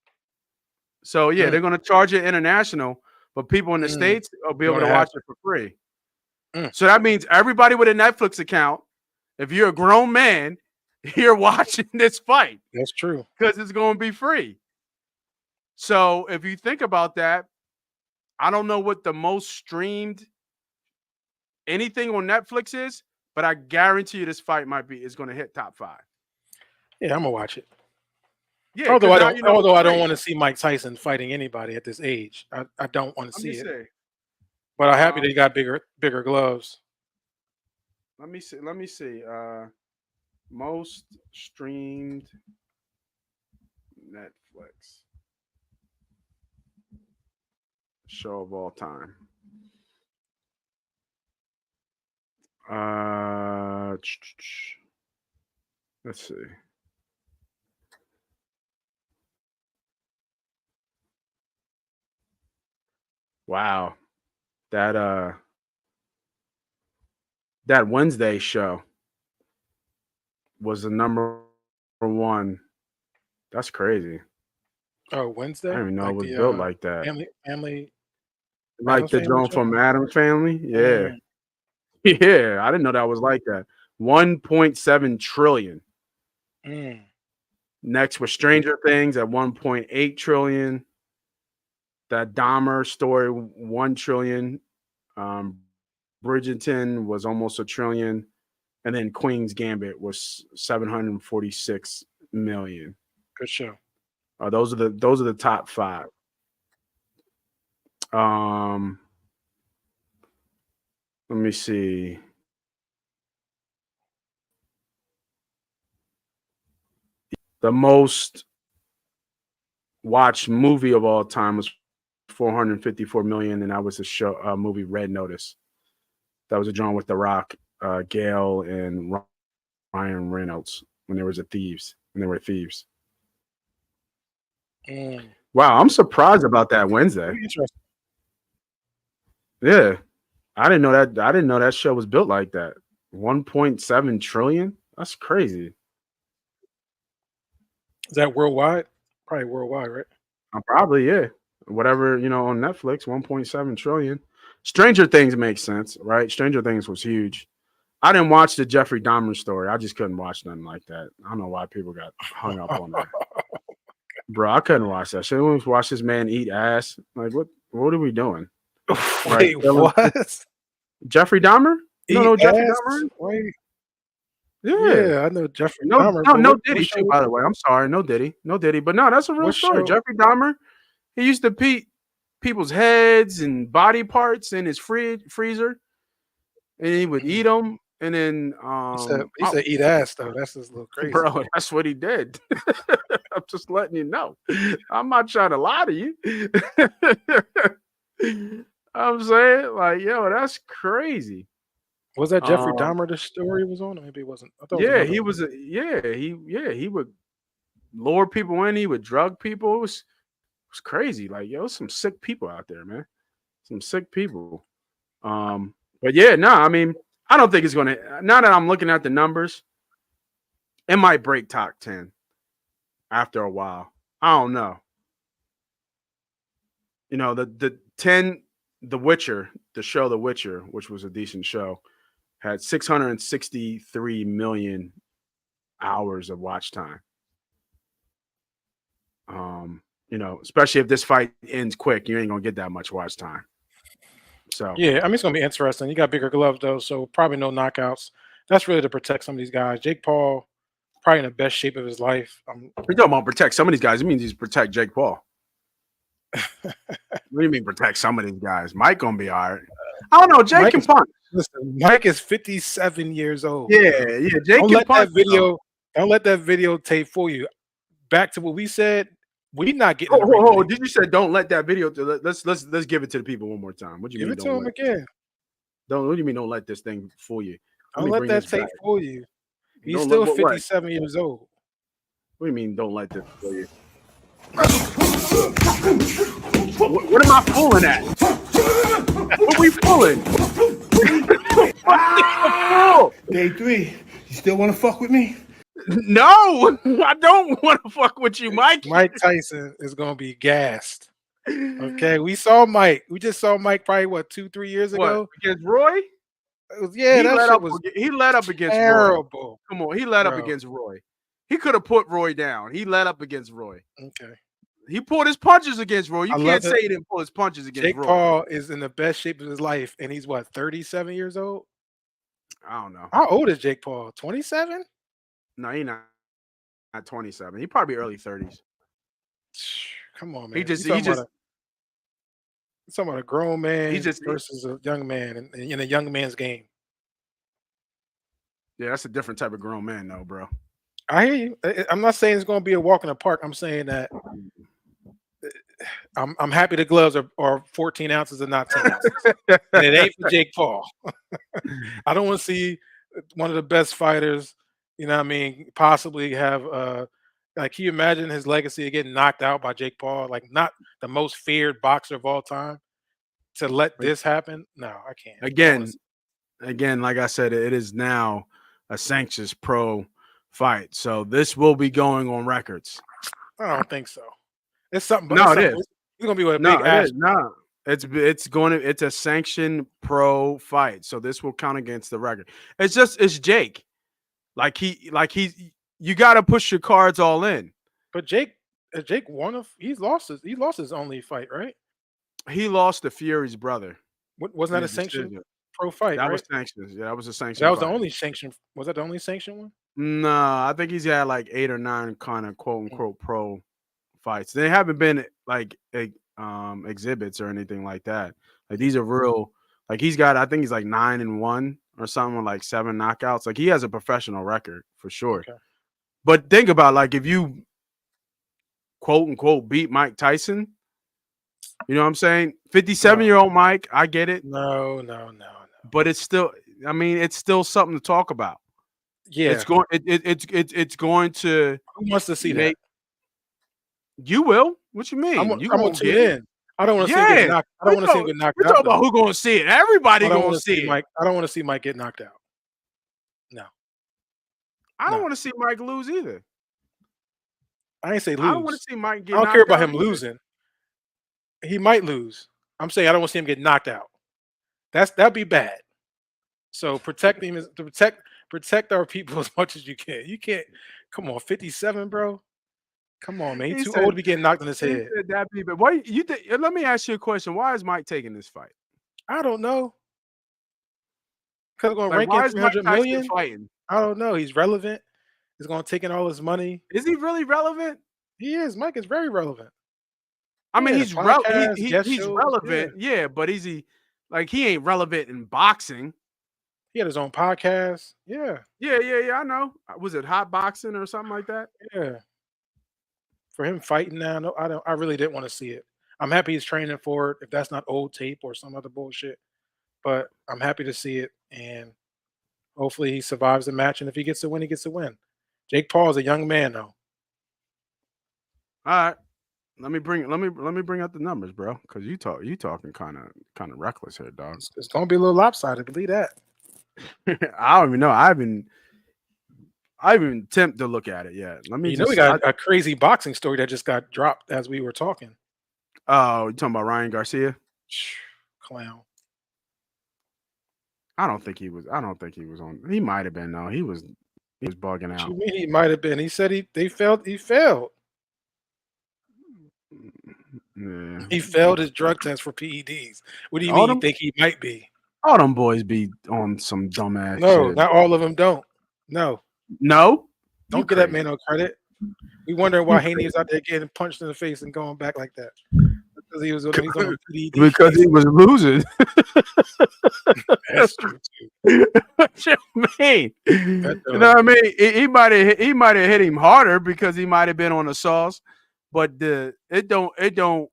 So yeah, they're going to charge it international, but people in the States will be able to watch it for free. So that means everybody with a Netflix account, if you're a grown man, you're watching this fight. That's true. Because it's going to be free. So if you think about that, I don't know what the most streamed anything on Netflix is, but I guarantee you this fight is going to hit top 5. Yeah, I'm gonna watch it. Yeah, although I don't want to see Mike Tyson fighting anybody at this age. I don't want to see it. But I'm happy that he got bigger gloves. Let me see. Most streamed Netflix show of all time. Let's see. Wow. That Wednesday show was the number 1. That's crazy. Oh, Wednesday? I didn't even know it was built like that. Family like the drone from Addams Family? Yeah. Yeah, I didn't know that was like that. 1.7 trillion. Next was Stranger Things at 1.8 trillion. That Dahmer story, 1 trillion. Bridgerton was almost a trillion. And then Queen's Gambit was 746 million. Good show. Those are the top 5. Let me see. The most watched movie of all time was 454 million, and that was a movie Red Notice. That was a drawing with The Rock, Gale, and Ryan Reynolds when they were thieves. Wow, I'm surprised about that Wednesday. Interesting. Yeah. I didn't know that. I didn't know that show was built like that. 1.7 trillion. That's crazy. Is that worldwide? Probably worldwide, right? Probably, yeah. Whatever, on Netflix, 1.7 trillion. Stranger Things makes sense, right? Stranger Things was huge. I didn't watch the Jeffrey Dahmer story. I just couldn't watch nothing like that. I don't know why people got hung up on that. Bro, I couldn't watch that. Should we watch this man eat ass? Like, what are we doing? Wait, what? Jeffrey Dahmer? You don't know Jeffrey Dahmer? Wait. Yeah. Yeah, I know Jeffrey No, Dahmer. no Diddy too, by the way. I'm sorry, no Diddy. But no, that's a real story. Jeffrey Dahmer, he used to eat people's heads and body parts in his freezer, and he would eat them. And then he said eat ass though. That's just a little crazy. Bro, that's what he did. I'm just letting you know. I'm not trying to lie to you. I'm saying, like, yo, that's crazy. Was that Jeffrey Dahmer the story was on? Or maybe it wasn't. I thought he would lure people in, he would drug people. It was crazy. Like, yo, some sick people out there, man. Some sick people. But yeah, no, I mean, I don't think it's gonna. Now that I'm looking at the numbers, it might break top 10 after a while. I don't know. The 10, The Witcher, the show The Witcher, which was a decent show, had 663 million hours of watch time. Especially if this fight ends quick, you ain't gonna get that much watch time. So yeah, I mean, it's gonna be interesting. You got bigger gloves though, so probably no knockouts. That's really to protect some of these guys. Jake Paul, probably in the best shape of his life. You're talking about protect some of these guys. It means he's protect Jake Paul. What do you mean protect some of these guys? Mike gonna be all right. I don't know. Jake can punch. Listen, Mike is 57 years old. Yeah. Jake can punch. Don't let that videotape fool you. Back to what we said. We not getting. Did you say don't let that video? Let's give it to the people one more time. What do you mean? Give it to him again. What do you mean? Don't let this thing fool you? Don't let that tape fool you. He's still 57 years old. What do you mean? Don't let this fool you? What am I fooling at? What are we fooling? Day 3. You still want to fuck with me? No, I don't want to fuck with you, Mike. Mike Tyson is going to be gassed. Okay, we saw Mike. We just saw Mike probably 2-3 years ago against Roy. He let up against terrible. Roy. Come on, he let up against Roy. He could have put Roy down. He let up against Roy. Okay. He pulled his punches against Roy. You can't say he didn't pull his punches against Roy. Jake Paul is in the best shape of his life, and he's 37 years old? I don't know. How old is Jake Paul? 27? No, he's not 27. He probably early 30s. Come on, man. He's talking about a grown man versus a young man in a young man's game. Yeah, that's a different type of grown man, though, bro. I hear you. I'm not saying it's going to be a walk in the park. I'm saying that I'm happy the gloves are 14 ounces and not 10 ounces. And it ain't for Jake Paul. I don't want to see one of the best fighters, possibly have can you imagine his legacy of getting knocked out by Jake Paul? Like, not the most feared boxer of all time. To let this happen? No, I can't. Again, like I said, it is now a sanctions pro fight. So this will be going on records. I don't think so. It's something. No, it is. It's going to be with a big ass. No, it's a sanctioned pro fight. So this will count against the record. It's Jake. You got to push your cards all in. But Jake he's lost his only fight, right? He lost to Fury's brother. Wasn't that a sanctioned pro fight? That was sanctions. Yeah, that was a sanction. That was the only sanction. Was that the only sanction one? No, I think he's had 8 or 9 kind of quote unquote pro fights. They haven't been exhibits or anything like that. Like, these are real. Like, he's got, I think he's 9-1 or something, with 7 knockouts. Like, he has a professional record for sure. Okay. But think about if you quote unquote beat Mike Tyson. You know what I'm saying? 57-year-old Mike, I get it. No. But it's still, it's still something to talk about. Yeah, it's going to. Who wants to see that? You will. What you mean? I'm gonna tune in. I don't want to see him get knocked. I don't want to see him get knocked We're out. talking about who gonna see it. Everybody I don't gonna want to see see it. Mike. I don't want to see Mike get knocked out. No, I don't no. want to see Mike lose either. I ain't say I don't want lose. to see Mike get I don't knocked care about out him either. losing. He might lose. I'm saying I don't want to see him get knocked out. That'd be bad. So protect him to protect our people as much as you can. You can't. Come on, 57, bro. Come on, man. He's too old to be getting knocked in his He head. said that be, but why you think? Let me ask you a question. Why is Mike taking this fight? I don't know. Because going to Like, rank why him is Mike 300 Tyson million. fighting? I don't know. He's relevant. He's going to take in all his money. Is he really relevant? He is. Mike is very relevant. I mean, Yeah, he's the podcast, guest he's shows, relevant, yeah, but is he like he ain't relevant in boxing? He had his own podcast. Yeah, Yeah. I know. Was it hot boxing or something like that? yeah. For him fighting now, no, I don't. I really didn't want to see it. I'm happy he's training for it. If that's not old tape or some other bullshit, but I'm happy to see it, and hopefully he survives the match. And if he gets a win, he gets a win. Jake Paul is a young man, though. All right. Let me bring out the numbers, bro, because you talking kind of reckless here, dog. It's gonna be a little lopsided. Believe that. I don't even know. I haven't tempted to look at it yet. Let me. We got a crazy boxing story that just got dropped as we were talking. Oh, you talking about Ryan Garcia? Clown. I don't think he was on. He might have been. No, he was bugging out. What you mean he might have been? He said he failed. He failed. Yeah. He failed his drug test for PEDs. What do you All mean them- you think he might be? All them boys be on some dumbass No, shit. not all of them don't. No. No? Don't give that man no credit. We wondering why Haney is out there getting punched in the face and going back like that. Because he's on PED. Because he was losing. That's true too. What you mean? You know what I mean? He might have hit him harder because he might have been on the sauce, but it don't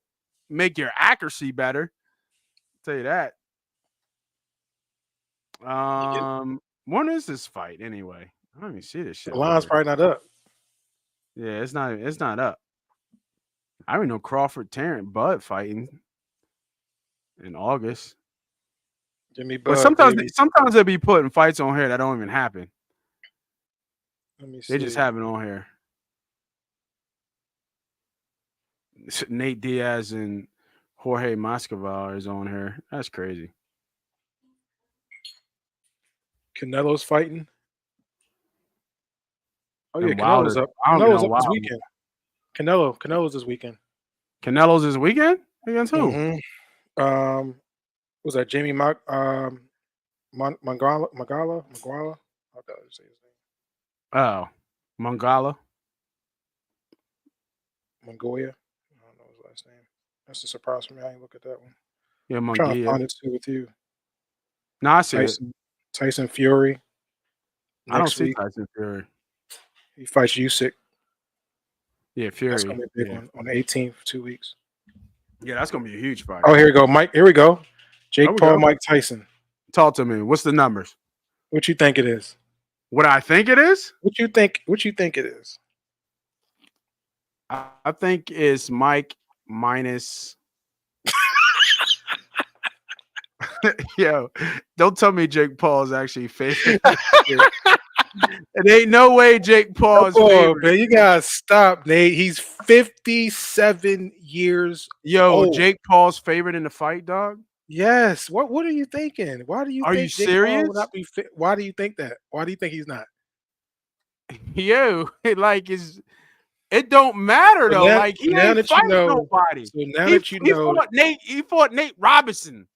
make your accuracy better. I'll tell you that. When is this fight anyway? I don't even see this shit. The line's probably not up. Yeah, it's not up. I don't know Crawford Tarrant Bud fighting in August. Jimmy But Bud, sometimes they be putting fights on here that don't even happen. Let me see. They just have it on here. Nate Diaz and Jorge Masvidal is on here. That's crazy. Canelo's fighting. Oh yeah, And Canelo's Wilder. up. I don't Canelo's know up this Wilder. weekend. Canelo's this weekend. Canelo's this weekend against who? Mm-hmm. Was that Jamie Magala? How do I say his name? Oh, Mongala. Mongolia. I don't know his last name. That's a surprise for me. I didn't look at that one. Yeah, I'm trying to Mongolia. find it too with you. No, I see it. Tyson Fury. I don't Next see week, Tyson Fury. he fights Usyk. Yeah, Fury. That's gonna be a big one on the 18th, 2 weeks. Yeah, that's gonna be a huge fight. Oh, here we go, Mike. Here we go. Jake Paul, go. Mike Tyson. Talk to me. What's the numbers? What you think it is? What I think it is? What you think it is? I think it's Mike minus. Yo, don't tell me Jake Paul is actually favored. It ain't no way Jake Paul is favored. Man, you gotta stop, Nate. He's 57 years old. Jake Paul's favorite in the fight, dog. Yes. What are you thinking? Why do you Are think you Jake Paul serious? will not be fit? Why do you think that? Why do you think he's not? It don't matter though. now- like he now ain't that you fighting know- nobody. So now that you know, He fought Nate Robinson.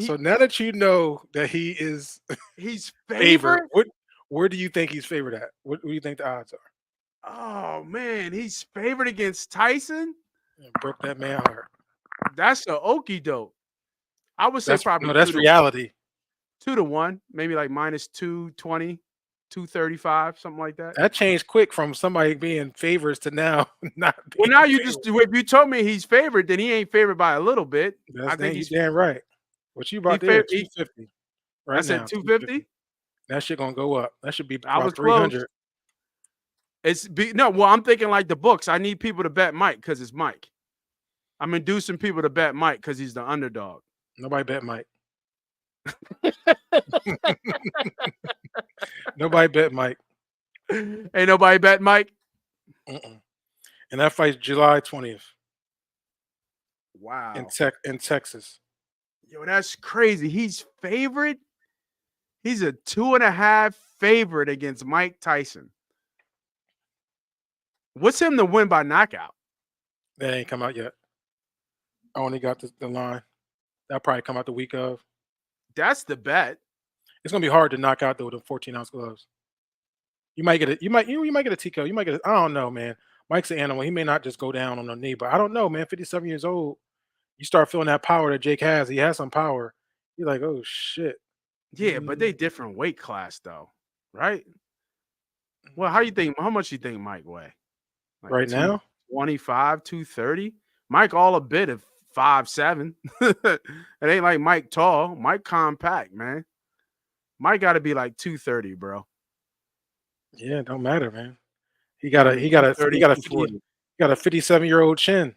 so now that you know that he is He's favored, favorite. where do you think he's favored at? What do you think the odds are? Oh man, he's favored against Tyson. Broke that man heart. That's the okie doke. I would say probably that's 2 to reality. 2 to 1, maybe like minus 220, 235, something like that. That changed quick from somebody being favorites to now not. Well, being now you favored. just if you told me he's favored, then he ain't favored by a little bit. I think he's damn right. What you brought he there? fa- he- 250. Right I said now, 250. That shit gonna go up. That should be I about was 300. Well, I'm thinking like the books. I need people to bet Mike because it's Mike. I'm inducing people to bet Mike because he's the underdog. Nobody bet Mike. Nobody bet Mike. Ain't nobody bet Mike. And that fight's July 20th Wow. in Texas. Yo, that's crazy. He's favorite. He's a 2.5 favorite against Mike Tyson. What's him to win by knockout? That ain't come out yet. I only got the line. That'll probably come out the week of. That's the bet. It's gonna be hard to knock out though with the 14-ounce gloves. You might get it. You might get a TKO. You might get it. I don't know, man. Mike's an animal. He may not just go down on the knee, but I don't know, man. 57 years old. You start feeling that power that Jake has. He has some power. You're like, oh shit. Yeah, but they different weight class though, right? Well, how much you think Mike weigh? Like Right now? 25, 230. Mike all a bit of 5'7". It ain't like Mike tall. Mike compact, man. Mike got to be like 230, bro. Yeah, it don't matter, man. He got a 57-year-old chin.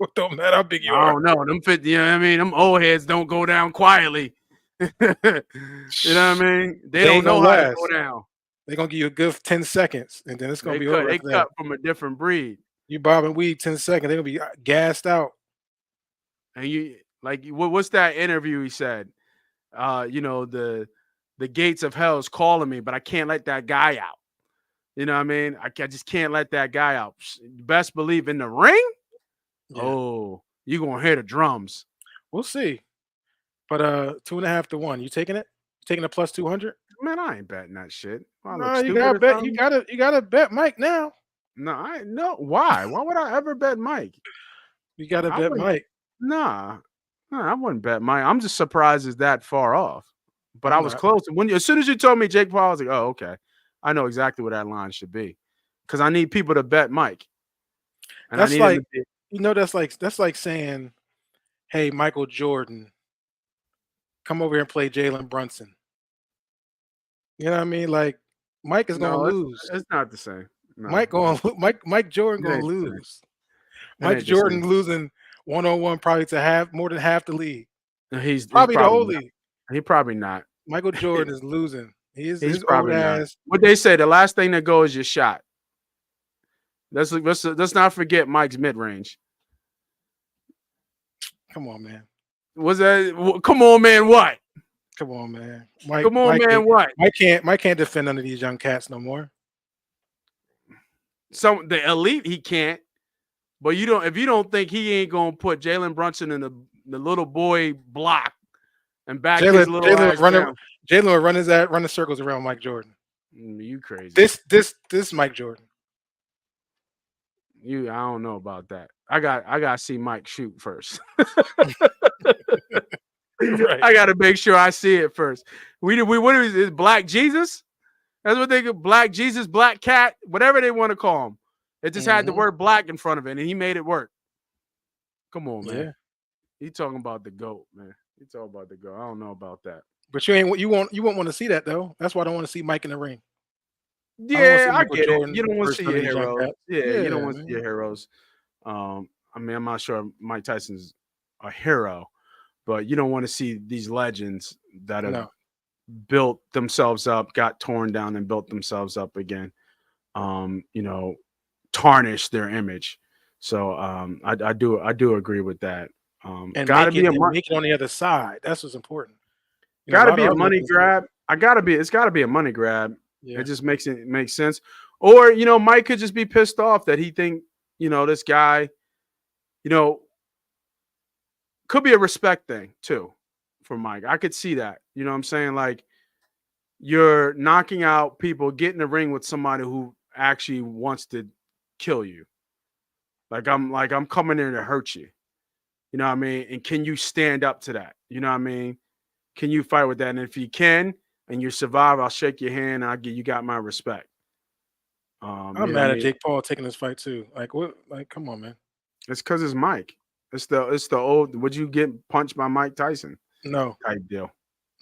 It don't matter how big you I are. don't know. Them 50, you know what I mean? Them old heads don't go down quietly. You know what I mean? They don't know how to go down. They're gonna give you a good 10 seconds, and then it's gonna be over. They cut from a different breed. You bob and weave 10 seconds, they're gonna be gassed out. And you like what's that interview he said? The gates of hell is calling me, but I can't let that guy out. You know what I mean? I just can't let that guy out. Best believe in the ring. Yeah. Oh, you're gonna hear the drums. We'll see. But 2.5 to 1. You taking it? You taking a plus 200? Man, I ain't betting that shit. No, you gotta bet. You gotta bet Mike now. No, why? Why would I ever bet Mike? You gotta bet Mike. Nah, I wouldn't bet Mike. I'm just surprised it's that far off. But I was close. As soon as you told me Jake Paul, I was like, oh, okay. I know exactly what that line should be. Because I need people to bet Mike. And that's like that's like saying, hey, Michael Jordan, come over here and play Jalen Brunson. You know what I mean? Like Mike is gonna lose. It's not the same. No. Mike Jordan gonna lose. Mike Jordan losing 1-on-1 probably to more than half the league. He's probably the whole league. He probably not. Michael Jordan is losing. He's probably not. What they say, the last thing that goes is your shot. Let's not forget Mike's mid range. Come on, man. Was that? Come on, man. What? Come on, man. Come on, man. What? Mike can't defend none of these young cats no more. The elite he can't. But if you don't think he ain't gonna put Jalen Brunson in the little boy block and back his little ass down. Jalen will run the circles around Mike Jordan. You crazy. This Mike Jordan. I don't know about that. I got to see Mike shoot first. Right. I got to make sure I see it first. What is it? Black Jesus? That's what they call Black Jesus, Black Cat, whatever they want to call him. It just had the word black in front of it, and he made it work. Come on, man. Yeah. He talking about the GOAT, man. He talking about the GOAT. I don't know about that. But you won't want to see that though. That's why I don't want to see Mike in the ring. Yeah, I get it. You don't want to see your heroes. Yeah, you don't want to see your heroes. I mean, I'm not sure Mike Tyson's a hero, but you don't want to see these legends that have built themselves up, got torn down, and built themselves up again. Tarnish their image. So I do agree with that. And gotta be make it on the other side. That's what's important. Gotta be a money grab. It's gotta be a money grab. Yeah. It just makes sense. Or Mike could just be pissed off that he think this guy, could be a respect thing too for Mike. I could see that. You know what I'm saying? Like you're knocking out people, get in the ring with somebody who actually wants to kill you. Like I'm coming there to hurt you. You know what I mean? And can you stand up to that? You know what I mean? Can you fight with that? And if you can and you survive, I'll shake your hand and you got my respect. I'm mad at Jake Paul taking this fight too. Like what? Like, come on, man. It's because it's Mike. It's the old. Would you get punched by Mike Tyson? No type deal.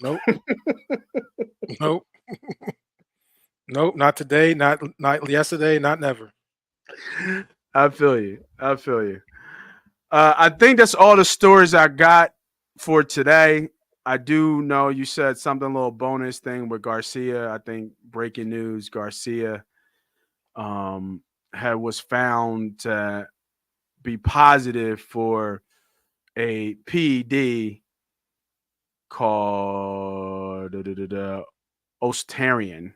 Nope. Nope. Nope. Not today. Not yesterday. Not never. I feel you. I think that's all the stories I got for today. I do know you said something, a little bonus thing with Garcia. I think breaking news: Garcia was found to be positive for a PED called Ostarian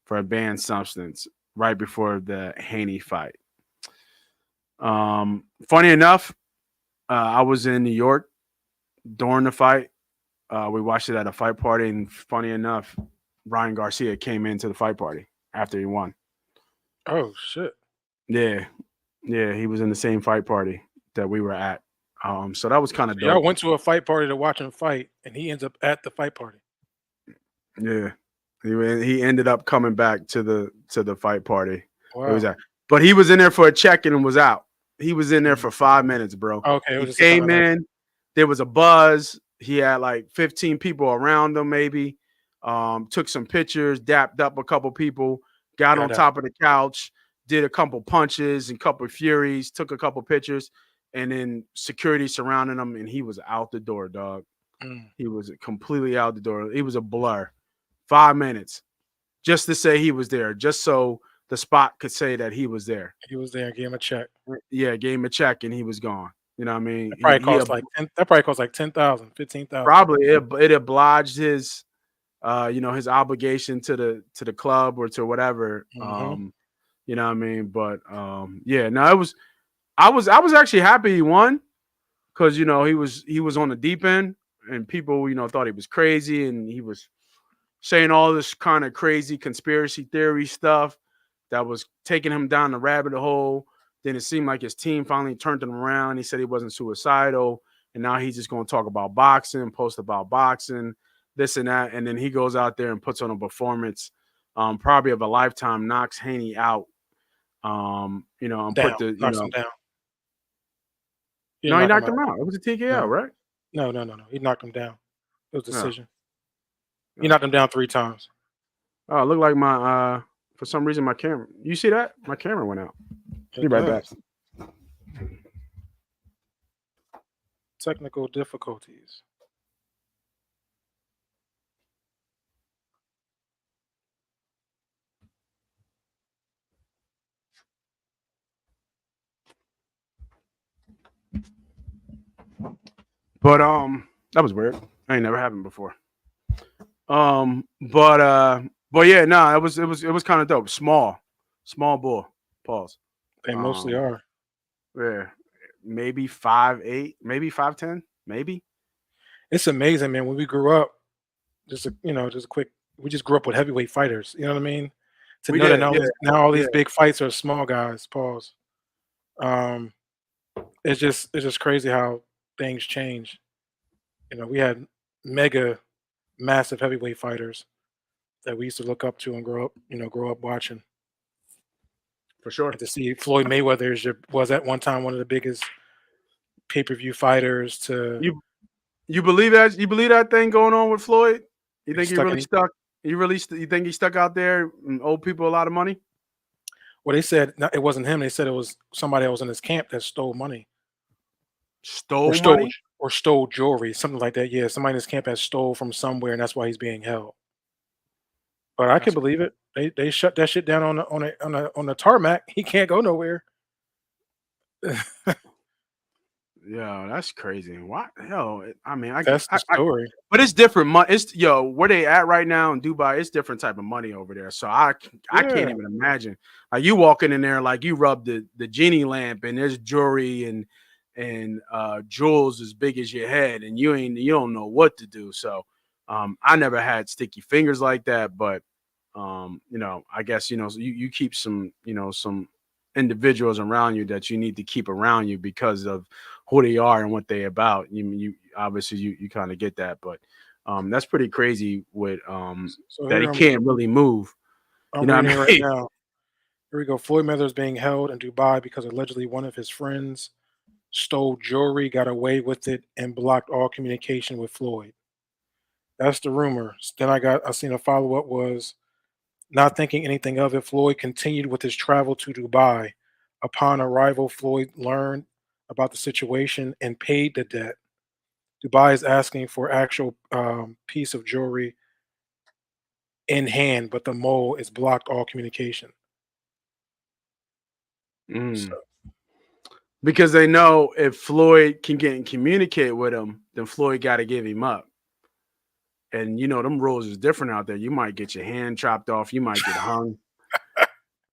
for a banned substance right before the Haney fight. Funny enough, I was in New York during the fight. We watched it at a fight party, and funny enough, Ryan Garcia came into the fight party after he won. Oh shit! Yeah, he was in the same fight party that we were at. So that was kind of dope. Y'all went to a fight party to watch him fight, and he ends up at the fight party. Yeah, he ended up coming back to the fight party. Wow. But he was in there for a check-in and was out. He was in there for 5 minutes, bro. Okay, he came in. There was a buzz. He had like 15 people around him, maybe. Took some pictures, dapped up a couple people, got on top of the couch, did a couple punches and couple furies, took a couple pictures, and then security surrounding him, and he was out the door, dog. He was completely out the door. He was a blur. 5 minutes just to say he was there, just so the spot could say that he was there. He was there, gave him a check. Yeah, gave him a check, and he was gone. You know what I mean? That probably cost like 10,000, 15,000. Probably it obliged his his obligation to the club or to whatever. Mm-hmm. You know what I mean? But yeah, no, I was actually happy he won because he was on the deep end and people thought he was crazy and he was saying all this kind of crazy conspiracy theory stuff that was taking him down the rabbit hole. Then it seemed like his team finally turned him around. He said he wasn't suicidal. And now he's just going to talk about boxing, post about boxing, this and that. And then he goes out there and puts on a performance, probably of a lifetime, knocks Haney out. And Down, put the knocks him down. No, he knocked him out. It was a TKO, right? No. He knocked him down. It was a decision. He knocked him down 3 times. Oh, it looked like my for some reason my camera. You see that? My camera went out. Be right back. Technical difficulties. But that was weird. I ain't never happened before. But yeah, no, it was kind of dope. Small bull. Pause. They mostly are. Yeah, maybe 5'8", maybe 5'10", maybe. It's amazing, man. When we grew up, just a quick. We just grew up with heavyweight fighters. You know what I mean? To know that now all these big fights are small guys. Pause. It's just crazy how things change. We had mega, massive heavyweight fighters that we used to look up to and grow up watching. For sure. And to see Floyd Mayweather was at one time one of the biggest pay-per-view fighters. You believe that? You believe that thing going on with Floyd? You think he really stuck? You think he stuck out there and owed people a lot of money? Well, they said it wasn't him. They said it was somebody that was in his camp that stole money. Stole money? Or stole jewelry, something like that. Yeah, somebody in his camp has stole from somewhere, and that's why he's being held. But I can believe it. They shut that shit down on the tarmac. He can't go nowhere. Yeah, that's crazy. Why? I mean, that's the story. But it's different. It's where they at right now in Dubai. It's different type of money over there. So I can't even imagine. Like you walking in there, like you rub the genie lamp, and there's jewelry and jewels as big as your head, and you don't know what to do. So I never had sticky fingers like that, but I guess you keep some some individuals around you that you need to keep around you because of who they are and what they about. You obviously you kind of get that, but that's pretty crazy with that he can't really move. I'm reading right now. Here we go. Floyd Mayweather is being held in Dubai because allegedly one of his friends stole jewelry, got away with it, and blocked all communication with Floyd. That's the rumor. Then I seen a follow-up was not thinking anything of it. Floyd continued with his travel to Dubai, Upon arrival, Floyd learned about the situation and paid the debt. Dubai is asking for actual piece of jewelry in hand, but the mole is blocked all communication. So, Because they know if Floyd can get and communicate with him, then Floyd got to give him up. And you know, them rules is different out there. You might get your hand chopped off. You might get hung.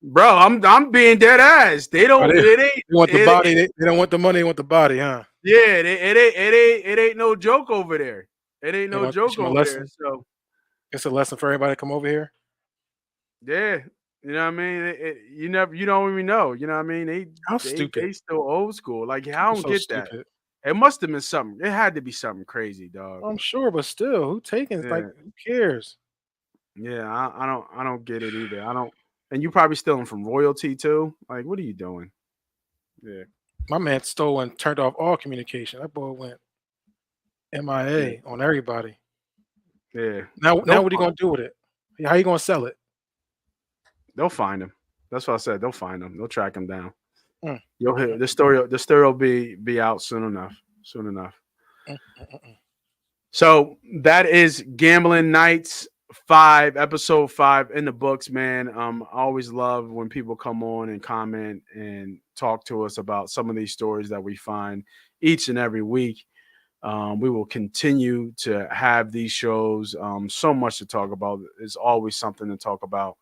Bro, I'm being dead ass. They don't. they It ain't. want the It, body. They don't want the money. They want the body, huh? yeah, it ain't no joke over there. It ain't no joke Teach 'em a over there. lesson. So It's a lesson for everybody to come over here. yeah, you know what I mean. You don't even know. You know what I mean. How They stupid. still old school. Like I People don't so get that. stupid. It must have been something. It had to be something crazy, dog. I'm sure, but still, who taking? Yeah. Like, who cares? Yeah, I don't get it either. I don't. And you probably stealing from royalty too. Like, what are you doing? Yeah, My man stole and turned off all communication. That boy went MIA on everybody. yeah. Now what are you find- gonna do with it? How you gonna sell it? They'll find him. That's what I said. They'll find him. They'll track him down. Mm. You'll hear the story. The story will be out soon enough. Soon enough. So that is Gambling Nights 5, episode 5 in the books, man. I always love when people come on and comment and talk to us about some of these stories that we find each and every week. We will continue to have these shows. So much to talk about. There's always something to talk about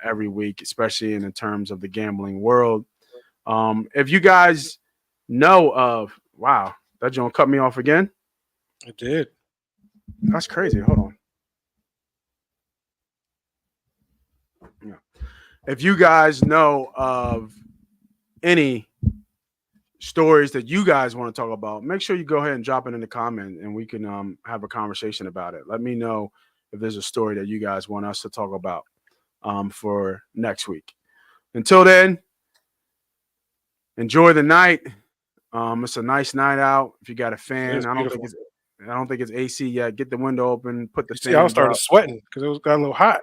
every week, especially in the terms of the gambling world. If you guys know of, wow, that joint cut me off again. It did. That's crazy. Hold on. Yeah. If you guys know of any stories that you guys want to talk about, make sure you go ahead and drop it in the comment and we can have a conversation about it. Let me know if there's a story that you guys want us to talk about for next week. Until then, enjoy the night. It's a nice night out. If you got a fan, I don't think it's AC yet. Get the window open, put the See, I fans started up. sweating because it got a little hot.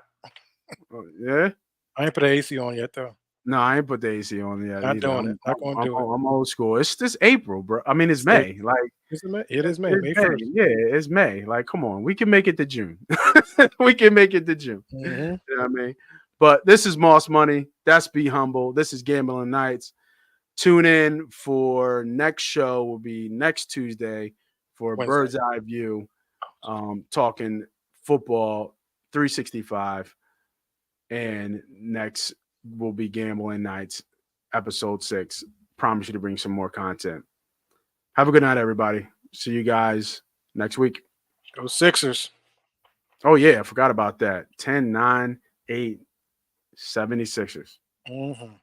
Yeah. I ain't put the AC on yet though. No, I ain't put the AC on yet. Not either. doing it. Not gonna do it. I'm old school. It's just April, bro. I mean, it's It's May. Like Is it May? It is May. it's May 1st. Yeah, it's May. Like, come on, we can make it to June. We can make it to June. Mhm. You know what I mean? But this is Moss Money. That's Be Humble. This is Gambling Nights. Tune in for next show. Will be next Tuesday for a Wednesday. bird's eye view, talking football 365, and next will be Gambling Nights episode 6. Promise you to bring some more content. Have a good night, everybody. See you guys next week. Go Sixers. Oh yeah, I forgot about that. 10, 9, 8, 76ers. Mm-hmm.